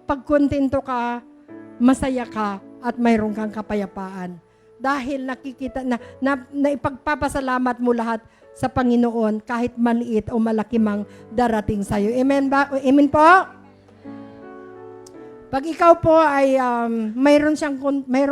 Pag kontento ka, masaya ka, at mayroon kang kapayapaan. Dahil nakikita na ipagpapasalamat mo lahat sa Panginoon kahit maliit o malaki mang darating sa iyo. Amen ba? Amen po? Pag ikaw po ay mayroon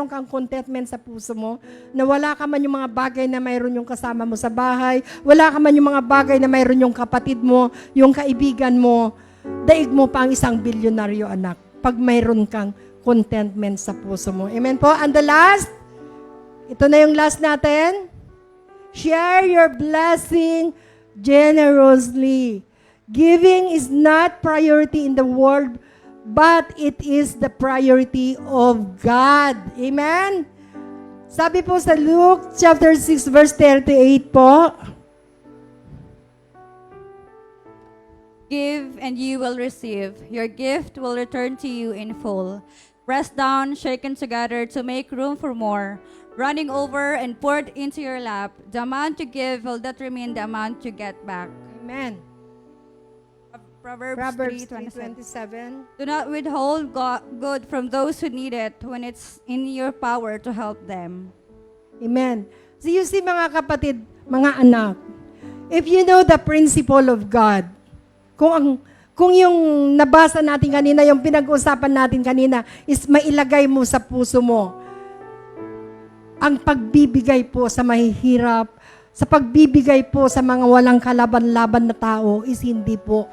kang contentment sa puso mo, na wala ka man yung mga bagay na mayroon yung kasama mo sa bahay, wala ka man yung mga bagay na mayroon yung kapatid mo, yung kaibigan mo, daig mo pa ang isang bilyonaryo anak pag mayroon kang contentment sa puso mo. Amen po? And the last, ito na yung last natin. Share your blessing generously. Giving is not priority in the world, but it is the priority of God. Amen? Sabi po sa Luke chapter 6 verse 38 po, Give and you will receive. Your gift will return to you in full. Pressed down, shaken together to make room for more. Running over and poured into your lap. The amount you give will determine the amount you get back. Amen. Proverbs 3:27. Do not withhold good from those who need it when it's in your power to help them. Amen. So you see mga kapatid, mga anak, if you know the principle of God, kung yung nabasa natin kanina, yung pinag-usapan natin kanina, is mailagay mo sa puso mo, ang pagbibigay po sa mahihirap, sa pagbibigay po sa mga walang kalaban-laban na tao is hindi po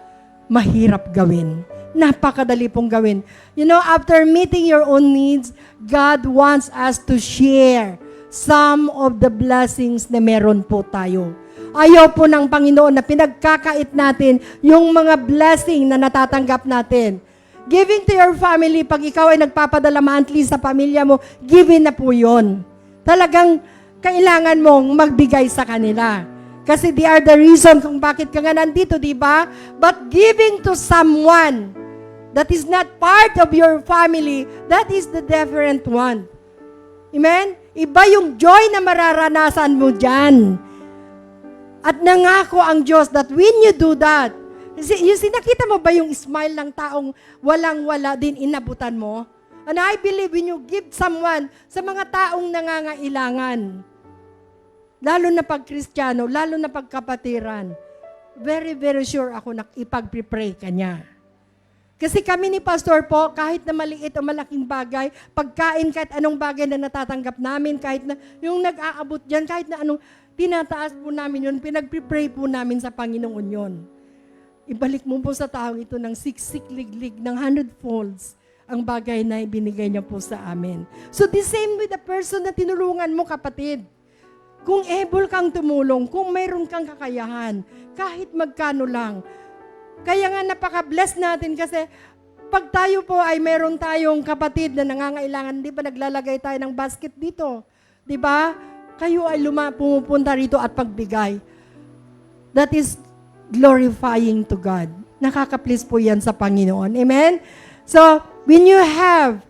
mahirap gawin. Napakadali pong gawin. You know, after meeting your own needs, God wants us to share some of the blessings na meron po tayo. Ayaw po ng Panginoon na pinagkakait natin yung mga blessing na natatanggap natin. Giving to your family, pag ikaw ay nagpapadala monthly sa pamilya mo, giving na po yun. Talagang kailangan mong magbigay sa kanila. Kasi they are the reason kung bakit ka nga nandito, di ba? But giving to someone that is not part of your family, that is the different one. Amen? Iba yung joy na mararanasan mo dyan. At nangako ang Diyos that when you do that, nakita mo ba yung smile ng taong walang-wala din inabutan mo? And I believe when you give someone sa mga taong nangangailangan, lalo na pag Kristiyano, lalo na pag kapatiran, very, very sure ako na ipag-pray ka niya. Kasi kami ni Pastor po, kahit na maliit o malaking bagay, pagkain, kahit anong bagay na natatanggap namin, kahit na yung nag-aabot dyan, kahit na anong tinataas po namin yun, pinag-pray po namin sa Panginoon yun. Ibalik mo po sa tao ito ng siksik liglig, ng 100 folds, ang bagay na ibinigay niya po sa amin. So the same with the person na tinulungan mo, kapatid. Kung able kang tumulong, kung mayroon kang kakayahan, kahit magkano lang. Kaya nga napaka-bless natin kasi pag tayo po ay mayroon tayong kapatid na nangangailangan, di ba naglalagay tayo ng basket dito? Di ba? Kayo ay pumupunta rito at pagbigay. That is glorifying to God. Nakaka-please po yan sa Panginoon. Amen? So, when you have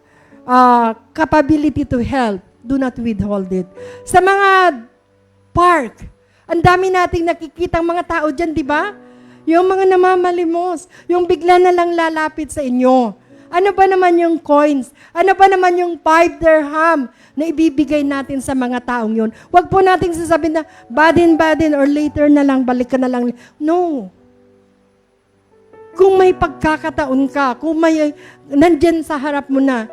capability to help, do not withhold it. Sa mga park, ang dami nating nakikitang mga tao dyan, di ba? Yung mga namamalimos, yung bigla na lang lalapit sa inyo. Ano ba naman yung coins? Ano ba naman yung 5 dirham na ibibigay natin sa mga taong yun? Huwag po nating sasabihin na badin or later na lang, balik ka na lang. No. Kung may pagkakataon ka, kung may nandyan sa harap mo na,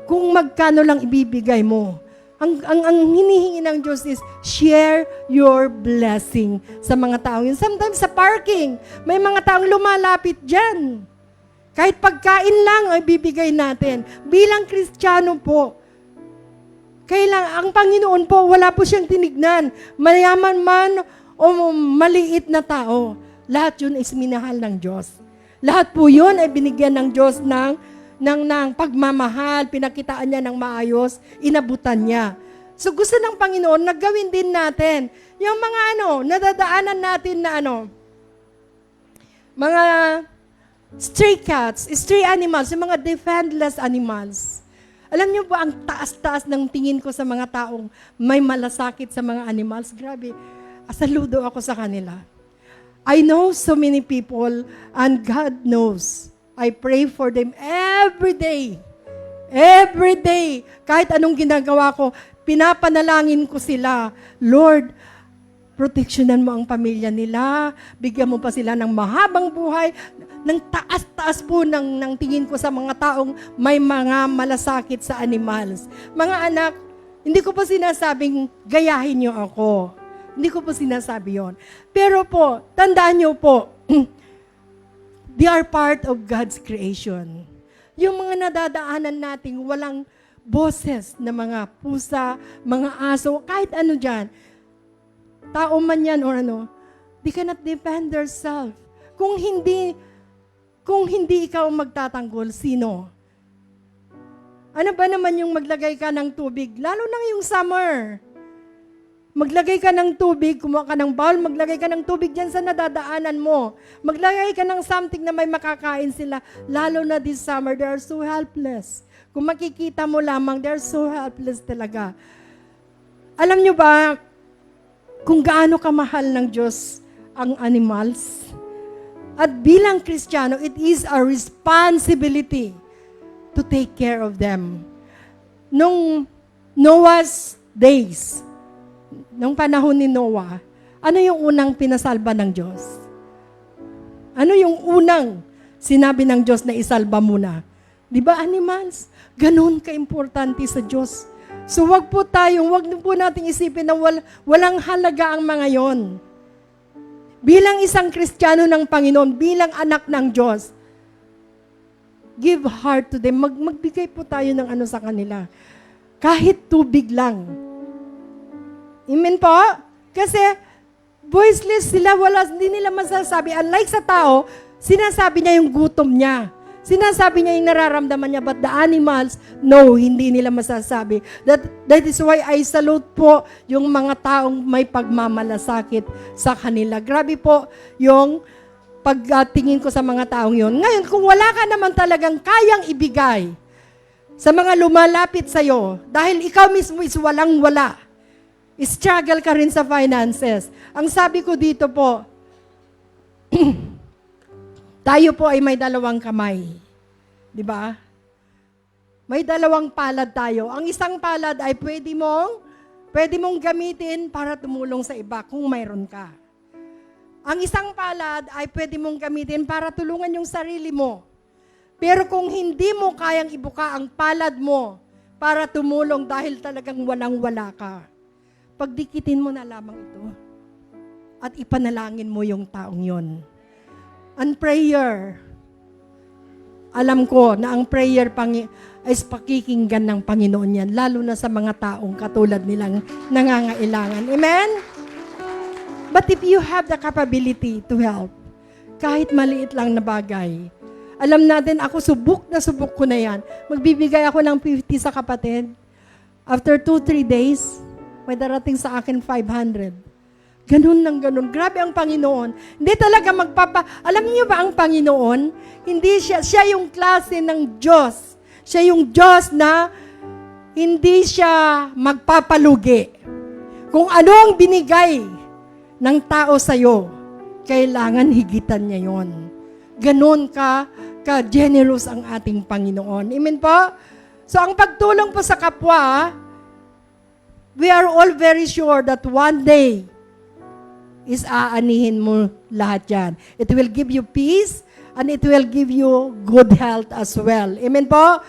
kung magkano lang ibibigay mo. Ang hinihingi ng Diyos is share your blessing sa mga taong yun. Sometimes sa parking, may mga taong lumalapit dyan. Kahit pagkain lang ay bibigay natin. Bilang Kristiyano po, ang Panginoon po, wala po siyang tinignan. Mayaman man o maliit na tao, lahat yun is minahal ng Diyos. Lahat po yun ay binigyan ng Diyos ng pagmamahal, pinakitaan niya ng maayos, inabutan niya. So gusto ng Panginoon, naggawin din natin yung mga nadadaanan natin na mga stray cats, stray animals, yung mga defenseless animals. Alam niyo ba, ang taas-taas ng tingin ko sa mga taong may malasakit sa mga animals? Grabe, saludo ako sa kanila. I know so many people and God knows. I pray for them every day. Every day. Kahit anong ginagawa ko, pinapanalangin ko sila. Lord, proteksyonan mo ang pamilya nila. Bigyan mo pa sila ng mahabang buhay. Ng taas-taas po ng tingin ko sa mga taong may mga malasakit sa animals. Mga anak, hindi ko po sinasabing gayahin niyo ako. Hindi ko po sinasabi yon. Pero po, tandaan niyo po, they are part of God's creation. Yung mga nadadaanan nating walang boses na mga pusa, mga aso, kahit ano dyan, tao man yan or they cannot defend themselves. Kung hindi ikaw magtatanggol, sino? Ano ba naman yung maglagay ka ng tubig? Lalo na yung summer. Maglagay ka ng tubig, kumuha ka ng bowl, maglagay ka ng tubig dyan sa nadadaanan mo. Maglagay ka ng something na may makakain sila. Lalo na this summer, they are so helpless. Kung makikita mo lamang, they are so helpless talaga. Alam nyo ba, kung gaano kamahal ng Diyos ang animals? At bilang Kristiyano, it is our responsibility to take care of them. Nung Noah's days, nung panahon ni Noah, ano yung unang pinasalba ng Diyos? Ano yung unang sinabi ng Diyos na isalba muna? Di ba, animals? Ganon ka-importante sa Diyos. So wag po nating isipin na walang halaga ang mga yon. Bilang isang Kristiyano ng Panginoon, bilang anak ng Diyos, give heart to them. Magbigay po tayo ng sa kanila. Kahit tubig lang. Amen po? Kasi voiceless sila, hindi nila masasabi. Unlike sa tao, sinasabi niya yung gutom niya. Sinasabi niya yung nararamdaman niya, but the animals, no, hindi nila masasabi. That is why I salute po yung mga taong may pagmamalasakit sa kanila. Grabe po yung pagtingin ko sa mga taong yon. Ngayon, kung wala ka naman talagang kayang ibigay sa mga lumalapit sa'yo, dahil ikaw mismo is walang-wala, struggle ka rin sa finances. Ang sabi ko dito po, tayo po ay may dalawang kamay. Di ba? May dalawang palad tayo. Ang isang palad ay pwede mong gamitin para tumulong sa iba kung mayroon ka. Ang isang palad ay pwede mong gamitin para tulungan yung sarili mo. Pero kung hindi mo kayang ibuka ang palad mo para tumulong dahil talagang walang-wala ka, pagdikitin mo na lamang ito at ipanalangin mo yung taong yon. Ang prayer, alam ko na ang prayer ay pakikinggan ng Panginoon yan, lalo na sa mga taong katulad nilang nangangailangan. Amen? But if you have the capability to help, kahit maliit lang na bagay, alam natin, ako subok ko na yan. Magbibigay ako ng 50 sa kapatid. After 2-3 days, may darating sa akin 500. Ganun ng ganun. Grabe ang Panginoon. Hindi talaga alam niyo ba ang Panginoon? Hindi siya yung klase ng Diyos. Siya yung Diyos na hindi siya magpapalugi. Kung ano ang binigay ng tao sa'yo, kailangan higitan niya yon. Ganun ka ka-generous ang ating Panginoon. Amen po? So ang pagtulong po sa kapwa, we are all very sure that one day is aanihin mo lahat yan. It will give you peace and it will give you good health as well. Amen po?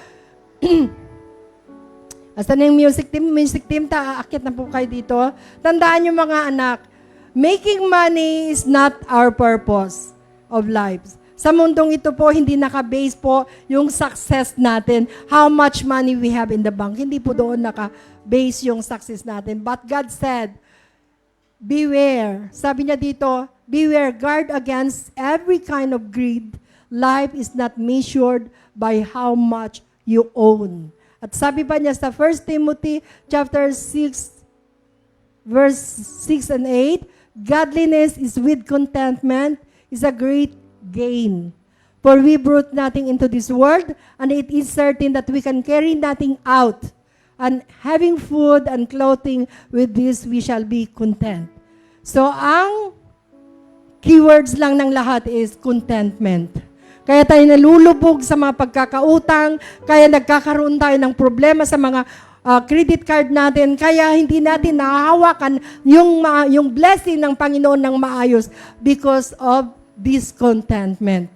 Basta na yung music team, aakit na po kayo dito. Tandaan nyo mga anak, making money is not our purpose of lives. Sa mundong ito po, hindi naka-base po yung success natin, how much money we have in the bank. Hindi po doon naka-base yung success natin. But God said, beware. Sabi niya dito, beware, guard against every kind of greed. Life is not measured by how much you own. At sabi pa niya sa 1 Timothy chapter 6, verse 6 and 8, godliness is with contentment is a great gain. For we brought nothing into this world, and it is certain that we can carry nothing out. And having food and clothing, with this we shall be content. So, ang keywords lang ng lahat is contentment. Kaya tayo nalulubog sa mga pagkakautang, kaya nagkakaroon tayo ng problema sa mga credit card natin, kaya hindi natin nahahawakan yung blessing ng Panginoon ng maayos because of discontentment.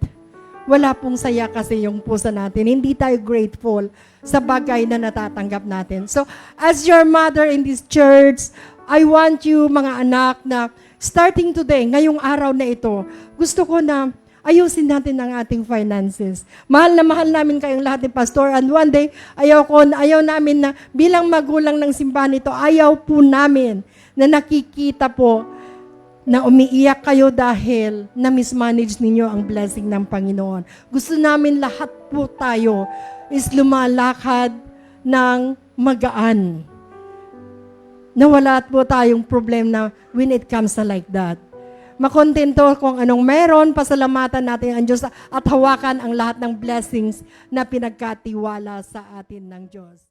Wala pong saya kasi yung puso natin. Hindi tayo grateful sa bagay na natatanggap natin. So, as your mother in this church, I want you, mga anak, na starting today, ngayong araw na ito, gusto ko na ayusin natin ang ating finances. Mahal na mahal namin kayong lahat ni Pastor, and one day, ayaw namin na bilang magulang ng simbahan ito, ayaw po namin na nakikita po na umiiyak kayo dahil na-mismanage ninyo ang blessing ng Panginoon. Gusto namin lahat po tayo is lumalakad ng magaan. Na wala po tayong problem na when it comes to like that. Makontento kung anong meron, pasalamatan natin ang Diyos at hawakan ang lahat ng blessings na pinagkatiwala sa atin ng Diyos.